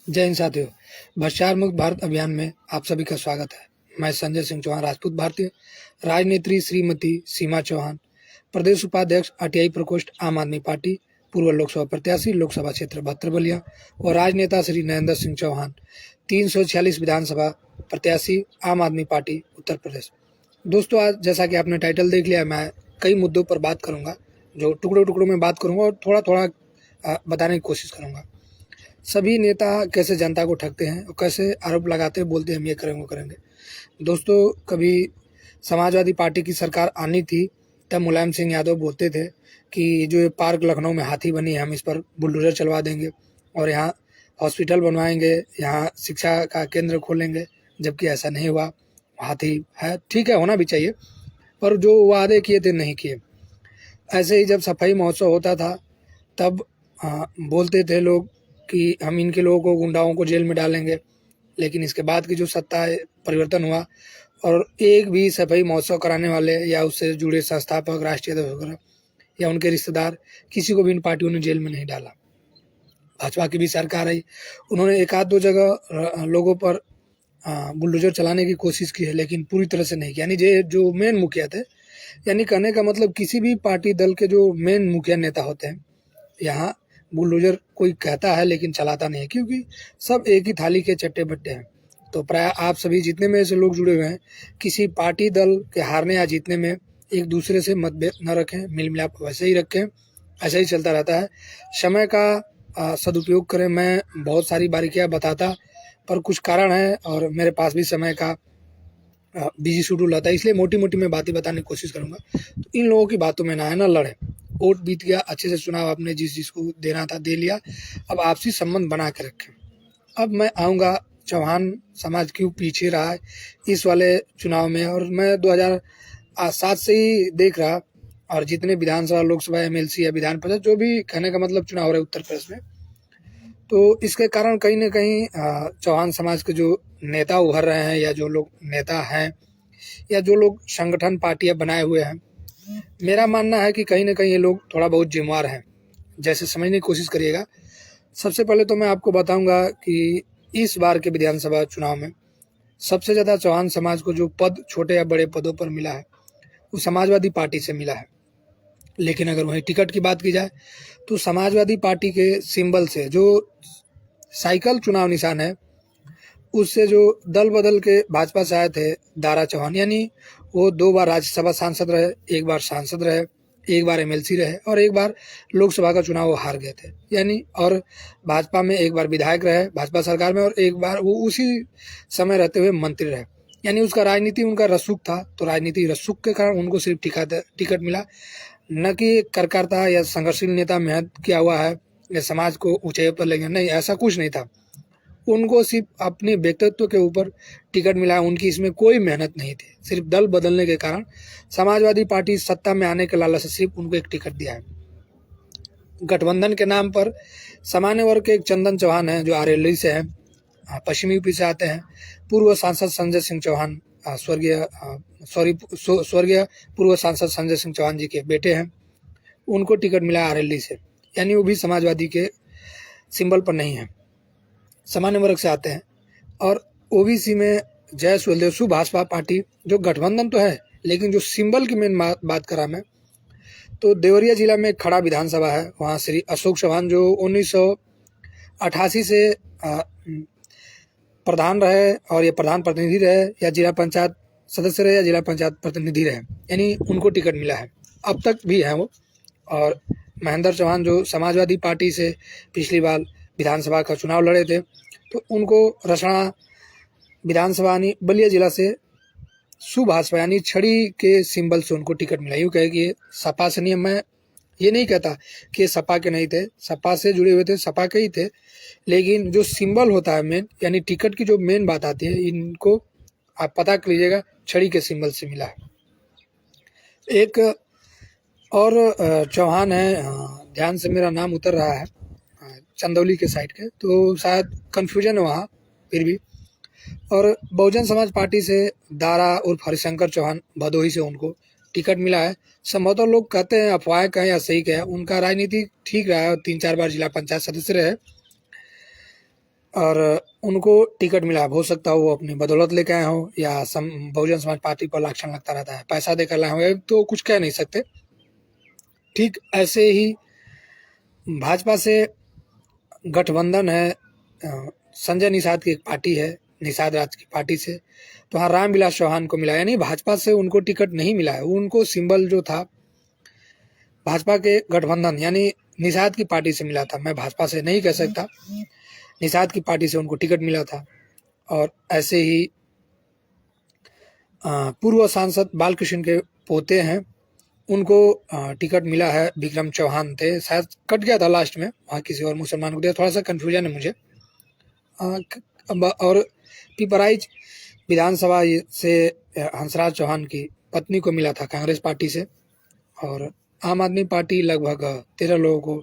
जय हिंद साथियों। भ्रष्टाचार मुक्त भारत अभियान में आप सभी का स्वागत है। मैं संजय सिंह चौहान राजपूत, भारतीय राजनेत्री श्रीमती सीमा चौहान, प्रदेश उपाध्यक्ष आरटीआई प्रकोष्ठ आम आदमी पार्टी, पूर्व लोकसभा प्रत्याशी लोकसभा क्षेत्र 72 बलिया और राजनेता श्री नरेंद्र सिंह चौहान 346 विधानसभा प्रत्याशी आम आदमी पार्टी उत्तर प्रदेश। दोस्तों, आज जैसा कि आपने टाइटल देख लिया, मैं कई मुद्दों पर बात करूंगा, जो टुकड़ों टुकड़ों में बात करूंगा और थोड़ा थोड़ा बताने की कोशिश करूंगा। सभी नेता कैसे जनता को ठगते हैं और कैसे आरोप लगाते हैं, बोलते हैं हम ये करेंगे वो करेंगे। दोस्तों, कभी समाजवादी पार्टी की सरकार आनी थी तब मुलायम सिंह यादव बोलते थे कि जो ये पार्क लखनऊ में हाथी बनी है, हम इस पर बुलडोजर चलवा देंगे और यहाँ हॉस्पिटल बनवाएंगे, यहाँ शिक्षा का केंद्र खोलेंगे, जबकि ऐसा नहीं हुआ। हाथी है, ठीक है, होना भी चाहिए, पर जो वादे किए थे नहीं किए। ऐसे ही जब सफाई महोत्सव होता था तब बोलते थे लोग कि हम इनके लोगों को, गुंडाओं को जेल में डालेंगे, लेकिन इसके बाद की जो सत्ता है, परिवर्तन हुआ और एक भी सफाई महोत्सव कराने वाले या उससे जुड़े संस्थापक, राष्ट्रीय अध्यक्ष वगैरह या उनके रिश्तेदार, किसी को भी इन पार्टियों ने जेल में नहीं डाला। भाजपा की भी सरकार आई, उन्होंने एक आध दो जगह लोगों पर बुलडोजर चलाने की कोशिश की है, लेकिन पूरी तरह से नहीं किया। यानी जो मेन मुखिया थे, यानी कहने का मतलब किसी भी पार्टी दल के जो मेन मुखिया नेता होते हैं, यहाँ बुलडोजर कोई कहता है लेकिन चलाता नहीं है, क्योंकि सब एक ही थाली के चट्टे बट्टे हैं। तो प्राय आप सभी जितने में से लोग जुड़े हुए हैं, किसी पार्टी दल के हारने या जीतने में एक दूसरे से मतभेद न रखें, मिल मिलाप वैसे ही रखें, ऐसा ही चलता रहता है। समय का सदुपयोग करें। मैं बहुत सारी बारीकियां बताता, पर कुछ कारण है और मेरे पास भी समय का बिजी शेड्यूल रहता है, इसलिए मोटी मोटी मैं बातें बताने की कोशिश करूंगा। तो इन लोगों की बातों में ना है, ना लड़े। वोट बीत गया, अच्छे से चुनाव आपने जिसको देना था दे लिया, अब आपसी संबंध बना के रखें। अब मैं आऊँगा चौहान समाज क्यों पीछे रहा है इस वाले चुनाव में, और मैं 2007 से ही देख रहा, और जितने विधानसभा, लोकसभा, एमएलसी या विधान परिषद, जो भी कहने का मतलब चुनाव हो रहे उत्तर प्रदेश में, तो इसके कारण कहीं ना कहीं चौहान समाज के जो नेता उभर रहे हैं, या जो लोग नेता हैं, या जो लोग संगठन पार्टियां बनाए हुए हैं, मेरा मानना है कि कहीं ना कहीं ये लोग थोड़ा बहुत जिम्मेवार हैं। जैसे समझने की कोशिश करिएगा। सबसे पहले तो मैं आपको बताऊंगा कि इस बार के विधानसभा चुनाव में सबसे ज़्यादा चौहान समाज को जो पद, छोटे या बड़े पदों पर मिला है, वो समाजवादी पार्टी से मिला है। लेकिन अगर वहीं टिकट की बात की जाए तो समाजवादी पार्टी के सिंबल से, जो साइकिल चुनाव निशान है, उससे जो दल बदल के भाजपा से आए थे दारा चौहान, यानी वो 2 बार राज्यसभा सांसद रहे, 1 बार सांसद रहे, 1 बार एमएलसी रहे और 1 बार लोकसभा का चुनाव वो हार गए थे। यानी और भाजपा में 1 बार विधायक रहे भाजपा सरकार में, और 1 बार वो उसी समय रहते हुए मंत्री रहे। यानी उसका राजनीति, उनका रसूख था, तो राजनीति रसूख के कारण उनको सिर्फ टिकट मिला, न कि कार्यकर्ता या संघर्षशील नेता मेहनत किया हुआ है या समाज को ऊंचाई पर ले गया। नहीं, ऐसा कुछ नहीं था। उनको सिर्फ अपने व्यक्तित्व के ऊपर टिकट मिला, उनकी इसमें कोई मेहनत नहीं थी। सिर्फ दल बदलने के कारण समाजवादी पार्टी सत्ता में आने के लालच से सिर्फ उनको एक टिकट दिया है। गठबंधन के नाम पर सामान्य वर्ग के एक चंदन चौहान है, जो आरेली से हैं, पश्चिमी यूपी से आते हैं, पूर्व सांसद संजय सिंह चौहान, स्वर्गीय पूर्व सांसद संजय सिंह चौहान जी के बेटे हैं, उनको टिकट मिला आरेली से। यानी वो भी समाजवादी के सिंबल पर नहीं है, सामान्य वर्ग से आते हैं। और ओबीसी में जय सुलदेव भाजपा पार्टी, जो गठबंधन तो है लेकिन जो सिंबल की मेन बात करा मैं, तो देवरिया जिला में खड़ा विधानसभा है, वहाँ श्री अशोक चौहान जो 1988 से प्रधान रहे, और ये प्रधान प्रतिनिधि रहे, या जिला पंचायत सदस्य रहे, या जिला पंचायत प्रतिनिधि रहे, यानी उनको टिकट मिला है, अब तक भी है वो। और महेंद्र चौहान जो समाजवादी पार्टी से पिछली बार विधानसभा का चुनाव लड़े थे, तो उनको रसना विधानसभा यानी बलिया जिला से सुभाषपा यानी छड़ी के सिंबल से उनको टिकट मिला। यूँ कहे कि सपा से नहीं, मैं ये नहीं कहता कि ये सपा के नहीं थे, सपा से जुड़े हुए थे, सपा के ही थे, लेकिन जो सिंबल होता है मेन, यानी टिकट की जो मेन बात आती है, इनको आप पता कर लीजिएगा, छड़ी के सिंबल से मिला है। एक और चौहान है, ध्यान से मेरा नाम उतर रहा है, चंदौली के साइड के, तो शायद कन्फ्यूजन है वहाँ, फिर भी। और बहुजन समाज पार्टी से दारा उर्फ हरिशंकर चौहान, भदोही से उनको टिकट मिला है। संभवतः लोग कहते हैं, अफवाह कहें या सही कहें, उनका राजनीति ठीक रहा है, 3-4 बार जिला पंचायत सदस्य रहे। और उनको टिकट मिला। हो सकता हो वो अपनी बदौलत लेके आए हो या बहुजन समाज पार्टी पर लाक्षण लगता रहता है, पैसा देकर लाए हो, तो कुछ कह नहीं सकते। ठीक ऐसे ही भाजपा से गठबंधन है, संजय निषाद की एक पार्टी है, निषाद राज की पार्टी से, तो हाँ रामविलास चौहान को मिला, यानी भाजपा से उनको टिकट नहीं मिला है। उनको सिंबल जो था भाजपा के गठबंधन यानी निषाद की पार्टी से मिला था। मैं भाजपा से नहीं कह सकता, निषाद की पार्टी से उनको टिकट मिला था। और ऐसे ही पूर्व सांसद बालकृष्ण के पोते हैं, उनको टिकट मिला है। विक्रम चौहान थे, शायद कट गया था लास्ट में, वहाँ किसी और मुसलमान को दिया, थोड़ा सा कन्फ्यूजन है मुझे। और पिपराइच विधानसभा से हंसराज चौहान की पत्नी को मिला था कांग्रेस पार्टी से। और आम आदमी पार्टी लगभग 13 लोगों को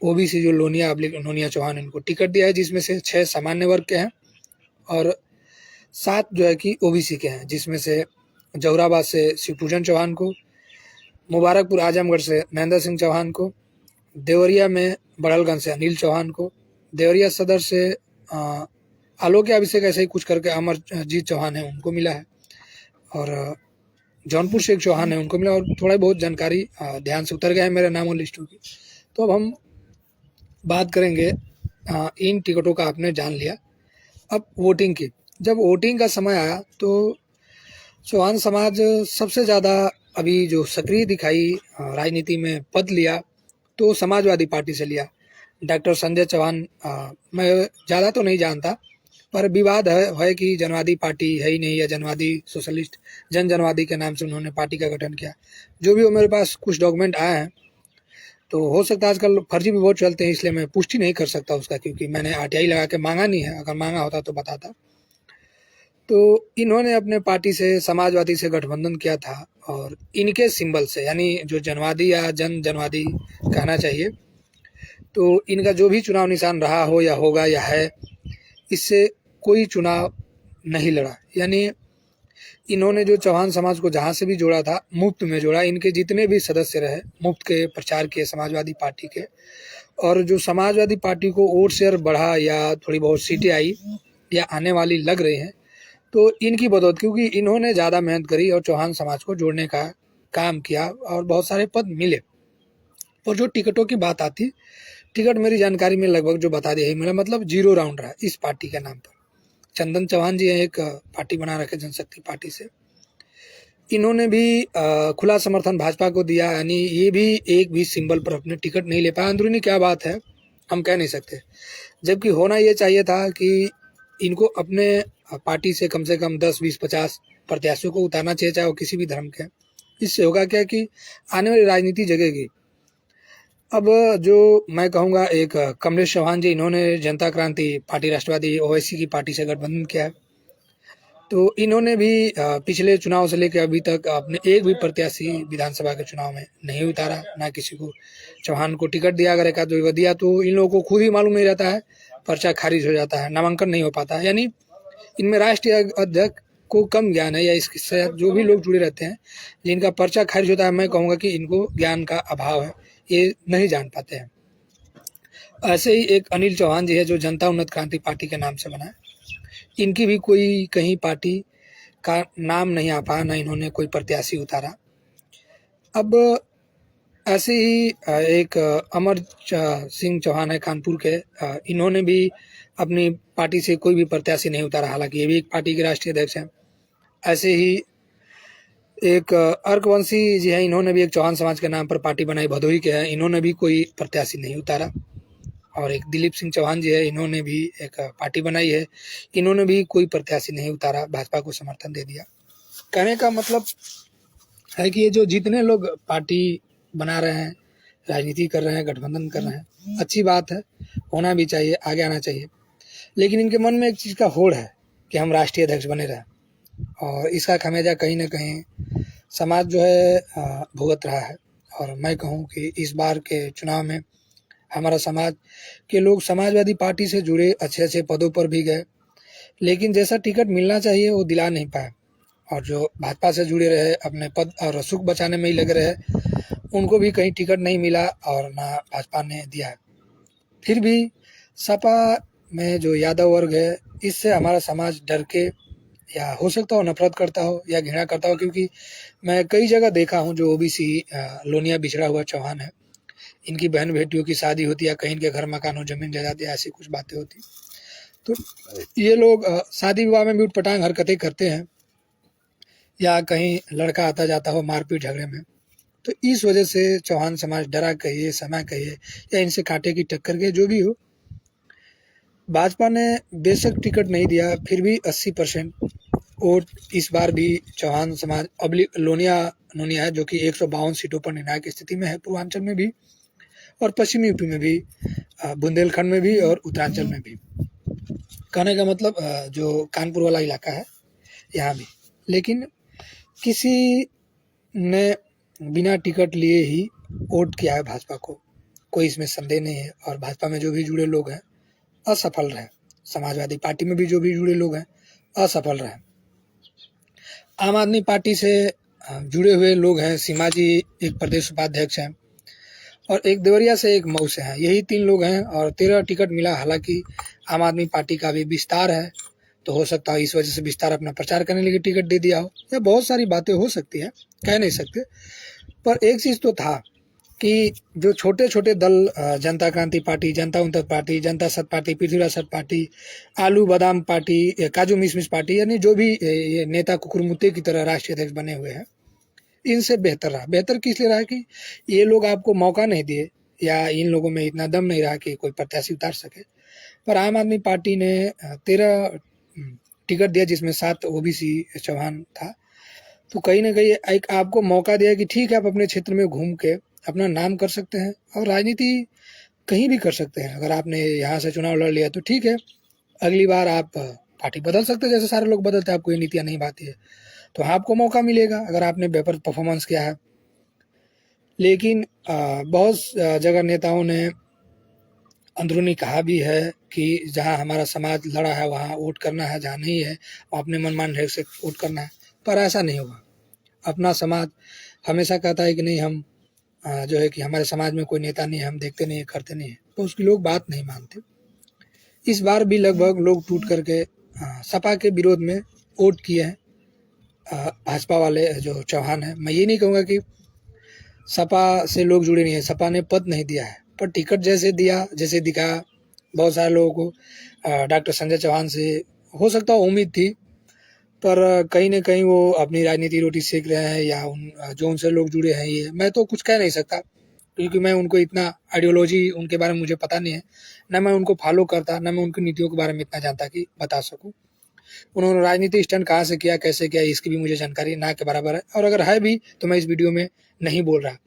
ओबीसी जो लोनिया चौहान इनको टिकट दिया है, जिसमें से 6 सामान्य वर्ग के हैं और 7 जो है कि ओबीसी के हैं, जिसमें से जौराबाद से शिवपूजन चौहान को, मुबारकपुर आजमगढ़ से महेंद्र सिंह चौहान को, देवरिया में बड़लगंज से अनिल चौहान को, देवरिया सदर से आलोक अभिषेक ऐसे ही कुछ करके अमरजीत चौहान है, उनको मिला है। और जौनपुर से एक चौहान है, उनको मिला। और थोड़ा बहुत जानकारी ध्यान से उतर गया है मेरे नामों लिस्टों की। तो अब हम बात करेंगे, इन टिकटों का आपने जान लिया। अब वोटिंग की, जब वोटिंग का समय आया तो चौहान समाज सबसे ज़्यादा अभी जो सक्रिय दिखाई, राजनीति में पद लिया तो समाजवादी पार्टी से लिया। डॉक्टर संजय चौहान, मैं ज़्यादा तो नहीं जानता, पर विवाद है कि जनवादी पार्टी है ही नहीं या जनवादी सोशलिस्ट जनवादी के नाम से उन्होंने पार्टी का गठन किया। जो भी हो, मेरे पास कुछ डॉक्यूमेंट आए हैं, तो हो सकता है आजकल फर्जी भी बहुत चलते हैं, इसलिए मैं पुष्टि नहीं कर सकता उसका, क्योंकि मैंने आरटीआई लगा के मांगा नहीं है। अगर मांगा होता तो बताता। तो इन्होंने अपने पार्टी से समाजवादी से गठबंधन किया था और इनके सिंबल से, यानी जो जनवादी या जनवादी कहना चाहिए, तो इनका जो भी चुनाव निशान रहा हो या होगा या है, इससे कोई चुनाव नहीं लड़ा। यानी इन्होंने जो चौहान समाज को जहाँ से भी जोड़ा था, मुफ्त में जोड़ा। इनके जितने भी सदस्य रहे मुफ्त के प्रचार किए समाजवादी पार्टी के, और जो समाजवादी पार्टी को वोट शेयर बढ़ा या थोड़ी बहुत सीटें आई या आने वाली लग रही हैं, तो इनकी बदौलत, क्योंकि इन्होंने ज़्यादा मेहनत करी और चौहान समाज को जोड़ने का काम किया और बहुत सारे पद मिले। और जो टिकटों की बात आती, टिकट मेरी जानकारी में लगभग जो बता दिया, मेरा मतलब 0 राउंड रहा इस पार्टी के नाम पर। चंदन चौहान जी एक पार्टी बना रखे जनशक्ति पार्टी से, इन्होंने भी खुला समर्थन भाजपा को दिया, यानी ये भी एक भी सिंबल पर अपने टिकट नहीं ले पाया। अंदरूनी क्या बात है हम कह नहीं सकते, जबकि होना ये चाहिए था कि इनको अपने पार्टी से कम 10, 20, 50 प्रत्याशियों को उतारना चाहिए, चाहे वो किसी भी धर्म के। इससे होगा क्या कि आने वाली राजनीति जगेगी। अब जो मैं कहूँगा, एक कमलेश चौहान जी, इन्होंने जनता क्रांति पार्टी राष्ट्रवादी ओवैसी की पार्टी से गठबंधन किया है। तो इन्होंने भी पिछले चुनाव से लेकर अभी तक अपने एक भी प्रत्याशी विधानसभा के चुनाव में नहीं उतारा, ना किसी को चौहान को टिकट दिया। अगर एक आध दिया तो इन लोगों को खुद ही मालूम नहीं रहता है, पर्चा खारिज हो जाता है, नामांकन नहीं हो पाता है। यानी इनमें राष्ट्रीय अध्यक्ष को कम ज्ञान है, या इसके साथ जो भी लोग जुड़े रहते हैं जिनका पर्चा खारिज होता है, मैं कहूँगा कि इनको ज्ञान का अभाव है, ये नहीं जान पाते हैं। ऐसे ही एक अनिल चौहान जी है जो जनता उन्नत क्रांति पार्टी के नाम से बना है, इनकी भी कोई कहीं पार्टी का नाम नहीं आ पाया, ना इन्होंने कोई प्रत्याशी उतारा। अब ऐसे ही एक अमर सिंह चौहान है कानपुर के, इन्होंने भी अपनी पार्टी से कोई भी प्रत्याशी नहीं उतारा, हालांकि ये भी एक पार्टी के राष्ट्रीय अध्यक्ष हैं। ऐसे ही एक अर्कवंशी जी है, इन्होंने भी एक चौहान समाज के नाम पर पार्टी बनाई, भदोही के हैं, इन्होंने भी कोई प्रत्याशी नहीं उतारा। और एक दिलीप सिंह चौहान जी है, इन्होंने भी एक पार्टी बनाई है, इन्होंने भी कोई प्रत्याशी नहीं उतारा, भाजपा को समर्थन दे दिया। कहने का मतलब है कि ये जो जितने लोग पार्टी बना रहे हैं, राजनीति कर रहे हैं, गठबंधन कर रहे हैं, अच्छी बात है, होना भी चाहिए, आगे आना चाहिए। लेकिन इनके मन में एक चीज़ का होड़ है कि हम राष्ट्रीय अध्यक्ष बने रहें, और इसका खामियाजा कहीं ना कहीं समाज जो है भुगत रहा है। और मैं कहूँ कि इस बार के चुनाव में हमारा समाज के लोग समाजवादी पार्टी से जुड़े अच्छे अच्छे पदों पर भी गए, लेकिन जैसा टिकट मिलना चाहिए वो दिला नहीं पाए। और जो भाजपा से जुड़े रहे, अपने पद और सुख बचाने में ही लगे रहे, उनको भी कहीं टिकट नहीं मिला और ना भाजपा ने दिया है। फिर भी सपा में जो यादव वर्ग है, इससे हमारा समाज डर के या हो सकता हो नफरत करता हो या घृणा करता हो, क्योंकि मैं कई जगह देखा हूँ जो ओबीसी लोनिया बिछड़ा हुआ चौहान है, इनकी बहन बेटियों की शादी होती है, कहीं इनके घर मकान हो, जमीन जायदाद, ऐसी कुछ बातें होती। तो ये लोग शादी विवाह में भी उटपटांग हरकतें करते हैं, या कहीं लड़का आता जाता हो मारपीट झगड़े में। तो इस वजह से चौहान समाज डरा कहिए, समय कहिए, या इनसे कांटे की टक्कर के जो भी हो, भाजपा ने बेशक टिकट नहीं दिया, फिर भी 80% वोट इस बार भी चौहान समाज लोनिया नोनिया है, जो कि 152 सीटों पर निर्णायक स्थिति में है, पूर्वांचल में भी और पश्चिमी यूपी में भी, बुंदेलखंड में भी और उत्तरांचल में भी। कहने का मतलब जो कानपुर वाला इलाका है यहाँ भी। लेकिन किसी ने बिना टिकट लिए ही वोट किया है भाजपा को, कोई इसमें संदेह नहीं है। और भाजपा में जो भी जुड़े लोग हैं असफल रहे, समाजवादी पार्टी में भी जो भी जुड़े लोग हैं असफल रहे। आम आदमी पार्टी से जुड़े हुए लोग हैं, सीमा जी एक प्रदेश उपाध्यक्ष हैं, और एक देवरिया से, एक मऊ से हैं, यही 3 लोग हैं, और 13 टिकट मिला। हालांकि आम आदमी पार्टी का भी विस्तार है, तो हो सकता है इस वजह से विस्तार अपना प्रचार करने के लिए टिकट दे दिया हो, या बहुत सारी बातें हो सकती है, कह नहीं सकते। पर एक चीज़ तो था कि जो छोटे छोटे दल, जनता क्रांति पार्टी, जनता उन्नत पार्टी, जनता सत पार्टी, पृथ्वीराज सत पार्टी, आलू बादाम पार्टी, काजू मिशमिश पार्टी, यानी जो भी ये नेता कुकुरमुत्ते की तरह राष्ट्रीय अध्यक्ष बने हुए हैं, इनसे बेहतर रहा। बेहतर किस लिए रहा कि ये लोग आपको मौका नहीं दिए, या इन लोगों में इतना दम नहीं रहा कि कोई प्रत्याशी उतार सके। पर आम आदमी पार्टी ने 13 टिकट दिया, जिसमें 7 ओबीसी चौहान था। तो कहीं ना कहीं एक आपको मौका दिया कि ठीक है, आप अपने क्षेत्र में घूम के अपना नाम कर सकते हैं, और राजनीति कहीं भी कर सकते हैं। अगर आपने यहाँ से चुनाव लड़ लिया तो ठीक है, अगली बार आप पार्टी बदल सकते हैं, जैसे सारे लोग बदलते हैं, आपको ये नीतियाँ नहीं भाती है तो आपको मौका मिलेगा अगर आपने बेहतर परफॉर्मेंस किया है। लेकिन बहुत जगह नेताओं ने अंदरूनी कहा भी है कि जहाँ हमारा समाज लड़ा है वहाँ वोट करना है, जहाँ नहीं है अपने मनमान ढंग से वोट करना है। पर ऐसा नहीं होगा। अपना समाज हमेशा कहता है कि नहीं, हम जो है कि हमारे समाज में कोई नेता नहीं है, हम देखते नहीं है, करते नहीं है, तो उसकी लोग बात नहीं मानते। इस बार भी लगभग लोग टूट करके सपा के विरोध में वोट किए हैं, भाजपा वाले जो चौहान है। मैं ये नहीं कहूँगा कि सपा से लोग जुड़े नहीं है, सपा ने पद नहीं दिया है, पर टिकट जैसे दिया, जैसे दिखा, बहुत सारे लोगों को डॉक्टर संजय चौहान से हो सकता है उम्मीद थी, पर कहीं ना कहीं वो अपनी राजनीति रोटी सेक रहे हैं, या जो उनसे लोग जुड़े हैं, ये मैं तो कुछ कह नहीं सकता, क्योंकि मैं उनको इतना आइडियोलॉजी उनके बारे में मुझे पता नहीं है, न मैं उनको फॉलो करता, न मैं उनकी नीतियों के बारे में इतना जानता कि बता सकूं। उन्होंने राजनीति स्टैंड कहाँ से किया, कैसे किया, इसकी भी मुझे जानकारी ना के बराबर है, और अगर है भी तो मैं इस वीडियो में नहीं बोल रहा,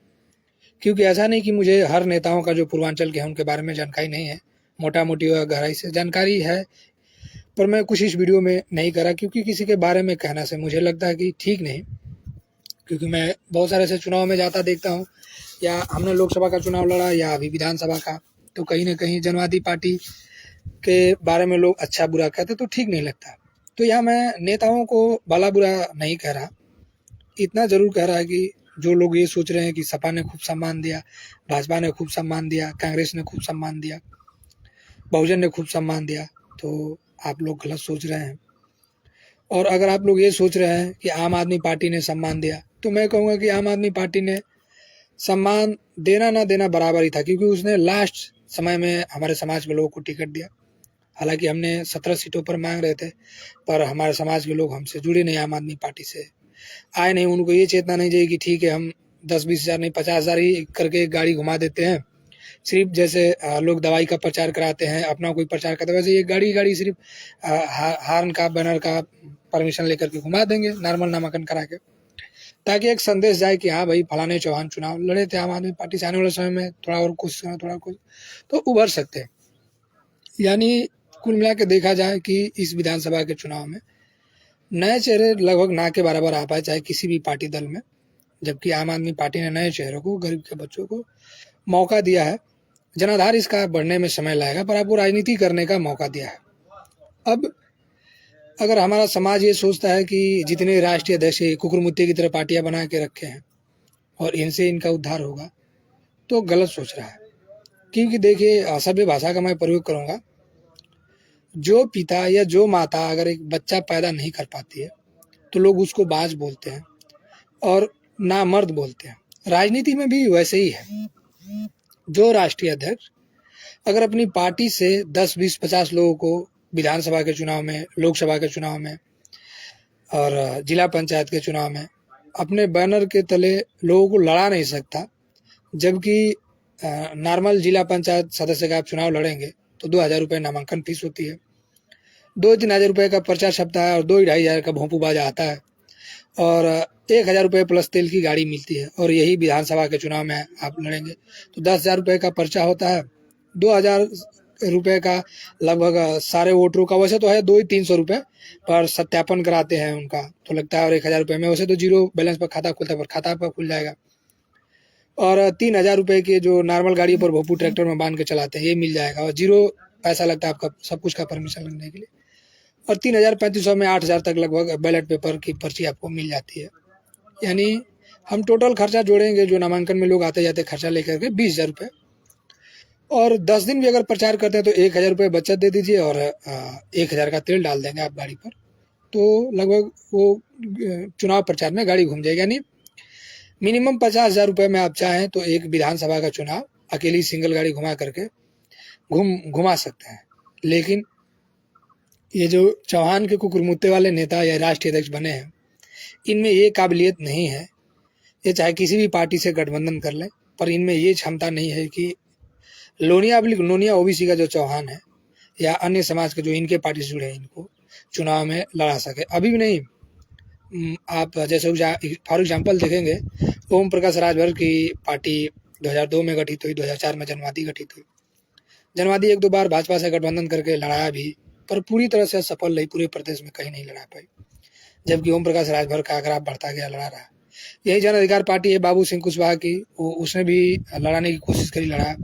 क्योंकि ऐसा नहीं कि मुझे हर नेताओं का जो पूर्वांचल के हैं उनके बारे में जानकारी नहीं है, मोटा मोटी गहराई से जानकारी है, पर मैं कुछ इस वीडियो में नहीं करा, क्योंकि किसी के बारे में कहना से मुझे लगता है कि ठीक नहीं। क्योंकि मैं बहुत सारे ऐसे चुनाव में जाता देखता हूँ, या हमने लोकसभा का चुनाव लड़ा या अभी विधानसभा का, तो कहीं ना कहीं जनवादी पार्टी के बारे में लोग अच्छा बुरा कहते तो ठीक नहीं लगता। तो यहाँ मैं नेताओं को भला बुरा नहीं कह रहा, इतना ज़रूर कह रहा है कि जो लोग ये सोच रहे हैं कि सपा ने खूब सम्मान दिया, भाजपा ने खूब सम्मान दिया, कांग्रेस ने खूब सम्मान दिया, बहुजन ने खूब सम्मान दिया, तो आप लोग गलत सोच रहे हैं। और अगर आप लोग ये सोच रहे हैं कि आम आदमी पार्टी ने सम्मान दिया, तो मैं कहूँगा कि आम आदमी पार्टी ने सम्मान देना ना देना बराबर ही था, क्योंकि उसने लास्ट समय में हमारे समाज के लोगों को टिकट दिया। हालांकि हमने 17 सीटों पर मांग रहे थे, पर हमारे समाज के लोग हमसे जुड़े नहीं, आम आदमी पार्टी से आए नहीं। उनको ये चेतना नहीं चाहिए कि ठीक है, हम 10-20 हज़ार नहीं 50 हज़ार ही करके गाड़ी घुमा देते हैं, सिर्फ जैसे लोग दवाई का प्रचार कराते हैं, अपना कोई प्रचार करते हैं, वैसे ये गाड़ी सिर्फ हार्न का, बैनर का परमिशन लेकर के घुमा देंगे, नॉर्मल नामांकन करा के, ताकि एक संदेश जाए कि हाँ भाई फलाने चौहान चुनाव लड़े थे आम आदमी पार्टी से, आने वाले समय में थोड़ा और कुछ तो उभर सकते हैं। यानी कुल मिला के देखा जाए कि इस विधानसभा के चुनाव में नए चेहरे लगभग ना के बराबर आ पाए, चाहे किसी भी पार्टी दल में, जबकि आम आदमी पार्टी ने नए चेहरों को, गरीब के बच्चों को मौका दिया है। जनाधार इसका बढ़ने में समय लगेगा, पर आपको राजनीति करने का मौका दिया है। अब अगर हमारा समाज ये सोचता है कि जितने राष्ट्रीय अध्यक्ष कुकुरमुत्ते की तरह पार्टियां बना के रखे हैं और इनसे इनका उद्धार होगा, तो गलत सोच रहा है। क्योंकि देखिए, असभ्य भाषा का मैं प्रयोग करूंगा, जो पिता या जो माता अगर एक बच्चा पैदा नहीं कर पाती है तो लोग उसको बाज बोलते हैं और नामर्द बोलते हैं। राजनीति में भी वैसे ही है। जो राष्ट्रीय अध्यक्ष अगर अपनी पार्टी से 10, 20, 50 लोगों को विधानसभा के चुनाव में, लोकसभा के चुनाव में और जिला पंचायत के चुनाव में अपने बैनर के तले लोगों को लड़ा नहीं सकता, जबकि नॉर्मल जिला पंचायत सदस्य का आप चुनाव लड़ेंगे तो 2,000 रुपये नामांकन फीस होती है, 2-3 हज़ार रुपये का पर्चा छपता है और 2-2.5 हज़ार का भोंपू बाजा आता है और 1,000 रुपये प्लस तेल की गाड़ी मिलती है। और यही विधानसभा के चुनाव में आप लड़ेंगे तो 10,000 रुपये का पर्चा होता है, 2,000 रुपये का लगभग सारे वोटरों का, वैसे तो है 200-300 रुपये पर सत्यापन कराते हैं उनका तो लगता है, और 1,000 रुपये में वैसे तो जीरो बैलेंस पर खाता खुलता है, पर खाता आपका खुल जाएगा। और 3,000 रुपये के जो नॉर्मल गाड़ी पर भोंपू ट्रैक्टर में बांध के चलाते हैं ये मिल जाएगा और जीरो पैसा लगता है आपका सब कुछ का परमिशन लगने के लिए। और 3,000-3,500 में 8,000 तक लगभग बैलेट पेपर की पर्ची आपको मिल जाती है। यानी हम टोटल खर्चा जोड़ेंगे जो नामांकन में लोग आते जाते खर्चा लेकर के 20,000 रुपये, और 10 दिन भी अगर प्रचार करते हैं तो 1,000 रुपये बचत दे दीजिए और 1,000 का तेल डाल देंगे आप गाड़ी पर, तो लगभग वो चुनाव प्रचार में गाड़ी घूम जाएगी। यानी मिनिमम 50,000 रुपये में आप चाहें तो एक विधानसभा का चुनाव अकेली सिंगल गाड़ी घुमा करके घुमा सकते हैं। लेकिन ये जो चौहान के कुकुरमुत्ते वाले नेता या राष्ट्रीय अध्यक्ष बने हैं, इनमें ये काबिलियत नहीं है, ये चाहे किसी भी पार्टी से गठबंधन कर लें, पर इनमें ये क्षमता नहीं है कि नोनिया ओबीसी का जो चौहान है या अन्य समाज के जो इनके पार्टी से जुड़े हैं इनको चुनाव में लड़ा सके। अभी भी नहीं। आप जैसे फॉर एग्जाम्पल देखेंगे, ओम प्रकाश राजभर की पार्टी 2002 में गठित हुई, 2004 में जनवादी गठित हुई। जनवादी 1-2 बार भाजपा से गठबंधन करके लड़ाया भी, पर पूरी तरह से सफल नहीं, पूरे प्रदेश में कहीं नहीं लड़ा पाई। जबकि ओम प्रकाश राजभर का ग्राफ बढ़ता गया, लड़ा रहा। यही जन अधिकार पार्टी है बाबू सिंह कुशवाहा की, उसने भी लड़ाने की कोशिश करी, लड़ा।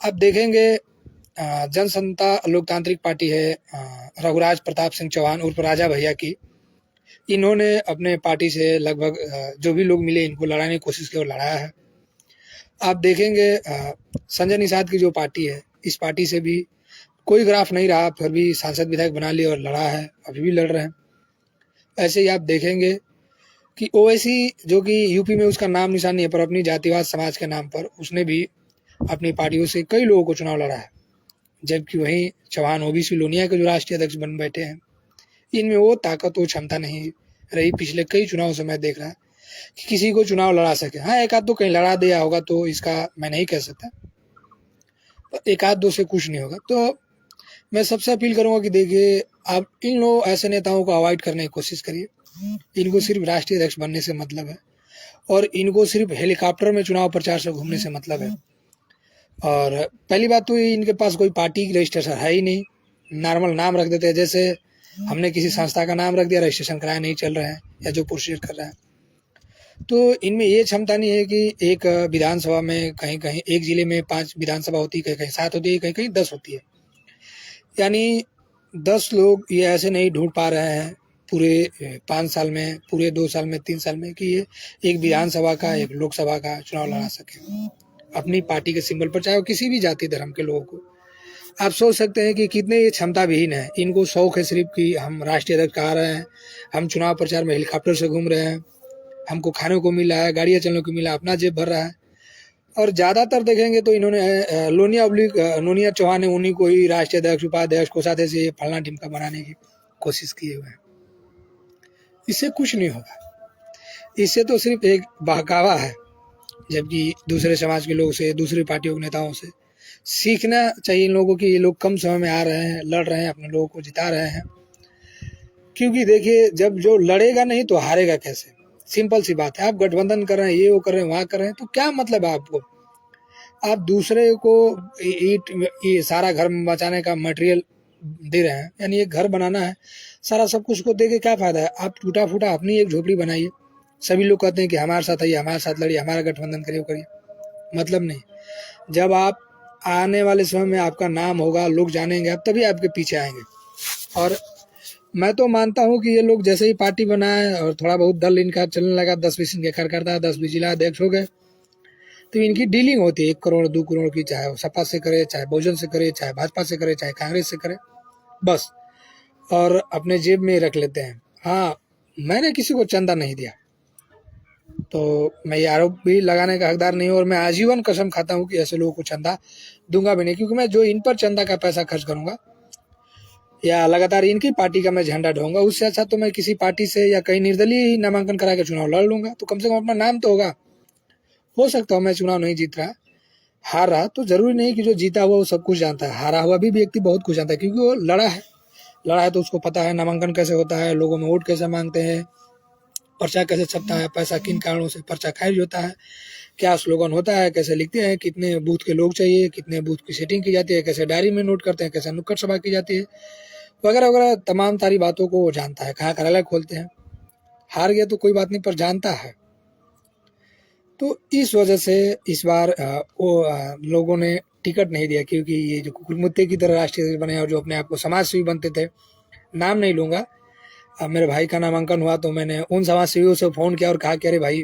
अब देखेंगे जनसंता लोकतांत्रिक पार्टी है रघुराज प्रताप सिंह चौहान उर्फ राजा भैया की, इन्होंने अपने पार्टी से लगभग जो भी लोग मिले इनको लड़ाने की कोशिश की और लड़ाया है। आप देखेंगे संजय निषाद की जो पार्टी है, इस पार्टी से भी कोई ग्राफ नहीं रहा, फिर भी सांसद विधायक बना लिए और लड़ा है, अभी भी लड़ रहे हैं। ऐसे ही आप देखेंगे कि ओवैसी जो कि यूपी में उसका नाम निशान नहीं है, पर अपनी जातिवाद समाज के नाम पर उसने भी अपनी पार्टियों से कई लोगों को चुनाव लड़ा है। जबकि वहीं चौहान ओबीसी लोनिया के जो राष्ट्रीय अध्यक्ष बन बैठे हैं, इनमें वो ताकत वो क्षमता नहीं रही पिछले कई चुनावों से मैं देख रहा कि किसी को चुनाव लड़ा सके। हाँ, एक आध तो कहीं लड़ा दिया होगा तो इसका मैं नहीं कह सकता, एक आध दो से कुछ नहीं होगा। तो मैं सबसे अपील करूंगा कि देखिए, आप इन लोग ऐसे नेताओं को अवॉइड करने की कोशिश करिए। इनको सिर्फ राष्ट्रीय अध्यक्ष बनने से मतलब है और इनको सिर्फ हेलीकॉप्टर में चुनाव प्रचार से घूमने से मतलब है। और पहली बात तो इनके पास कोई पार्टी की रजिस्ट्रेशन है ही नहीं, नॉर्मल नाम रख देते हैं, जैसे हमने किसी संस्था का नाम रख दिया, रजिस्ट्रेशन कराया नहीं चल रहा है या जो प्रोसीजर कर रहा है। तो इनमें ये क्षमता नहीं है कि एक विधानसभा में कहीं कहीं एक जिले में 5 विधानसभा होती है, कहीं कहीं 7 होती है, कहीं कहीं 10 होती है। यानी 10 लोग ये ऐसे नहीं ढूंढ पा रहे हैं पूरे 5 साल में, पूरे 2 साल में, 3 साल में कि ये एक विधानसभा का, एक लोकसभा का चुनाव लड़ा सके अपनी पार्टी के सिंबल पर, चाहे वो किसी भी जाति धर्म के लोगों को। आप सोच सकते हैं कि कितने ये क्षमता विहीन है। इनको शौक है सिर्फ कि हम राष्ट्रीय अध्यक्ष कहा रहे हैं, हम चुनाव प्रचार में हेलीकॉप्टर से घूम रहे हैं, हमको खाने को मिल रहा है, गाड़ियाँ चलने को मिला, अपना जेब भर रहा है। और ज़्यादातर देखेंगे तो इन्होंने नोनिया चौहान ने उन्हीं को ही राष्ट्रीय अध्यक्ष, उपाध्यक्ष, कोषाध्यक्ष से फलना टिमका बनाने की कोशिश किए हुए हैं। इससे कुछ नहीं होगा, इससे तो सिर्फ एक बहकावा है। जबकि दूसरे समाज के लोग से, दूसरी पार्टियों के नेताओं से सीखना चाहिए इन लोगों की। ये लोग कम समय में आ रहे हैं, लड़ रहे हैं, अपने लोगों को जिता रहे हैं। क्योंकि देखिए, जब जो लड़ेगा नहीं तो हारेगा कैसे? सिंपल सी बात है। आप गठबंधन कर रहे हैं, ये वो कर रहे हैं, वहाँ कर रहे हैं, तो क्या मतलब है आपको? आप दूसरे को ईट ये सारा घर बचाने का मटेरियल दे रहे हैं, यानी एक घर बनाना है, सारा सब कुछ को दे के क्या फायदा है? आप टूटा फूटा अपनी एक झोपड़ी बनाइए। सभी लोग कहते हैं कि हमारे साथ आइए, हमारे साथ लड़िए, हमारा गठबंधन करिए, करिए। मतलब नहीं। जब आप आने वाले समय में आपका नाम होगा, लोग जानेंगे, आप तभी आपके पीछे आएंगे। और मैं तो मानता हूँ कि ये लोग जैसे ही पार्टी बनाए और थोड़ा बहुत दल इनका चलने लगा, 10-20 इनके कार्यकर्ता है, 10-20 जिला अध्यक्ष हो गए, तो इनकी डीलिंग होती है 1 करोड़ 2 करोड़ की, चाहे वो सपा से करे, चाहे बहुजन से करे, चाहे भाजपा से करे, चाहे कांग्रेस से करे। बस, और अपने जेब में रख लेते हैं। हाँ, मैंने किसी को चंदा नहीं दिया, तो मैं ये आरोप भी लगाने का हकदार नहीं हूँ, और मैं आजीवन कसम खाता हूँ कि ऐसे लोगों को चंदा दूंगा भी नहीं, क्योंकि मैं जो इन पर चंदा का पैसा खर्च करूंगा या लगातार इनकी पार्टी का मैं झंडा ढोऊंगा, उससे अच्छा तो मैं किसी पार्टी से या कहीं निर्दलीय ही नामांकन करा के चुनाव लड़ लूंगा, तो कम से कम अपना नाम तो होगा। हो सकता है मैं चुनाव नहीं जीत रहा, हार रहा, तो जरूरी नहीं कि जो जीता हुआ वो सब कुछ जानता है। हारा हुआ भी व्यक्ति बहुत कुछ जानता है, क्योंकि वो लड़ा है तो उसको पता है नामांकन कैसे होता है, लोगों में वोट कैसे मांगते हैं, पर्चा कैसे छपता है, पैसा किन कारणों से पर्चा खारिज होता है, क्या स्लोगन होता है, कैसे लिखते हैं, कितने बूथ के लोग चाहिए, कितने बूथ की सेटिंग की जाती है, कैसे डायरी में नोट करते हैं, कैसे नुक्कड़ सभा की जाती है, वगैरह वगैरह तमाम सारी बातों को वो जानता है। कहाँ कार्यालय खोलते हैं, हार गया तो कोई बात नहीं, पर जानता है। तो इस वजह से इस बार लोगों ने टिकट नहीं दिया, क्योंकि ये जो कुकुरमुत्ते की तरह राष्ट्रीय अध्यक्ष बने और जो अपने आप को समाज सेवी बनते थे, नाम नहीं लूंगा, अब मेरे भाई का नामांकन हुआ तो मैंने उन समाज सेवियों से फ़ोन किया और कहा कि अरे भाई,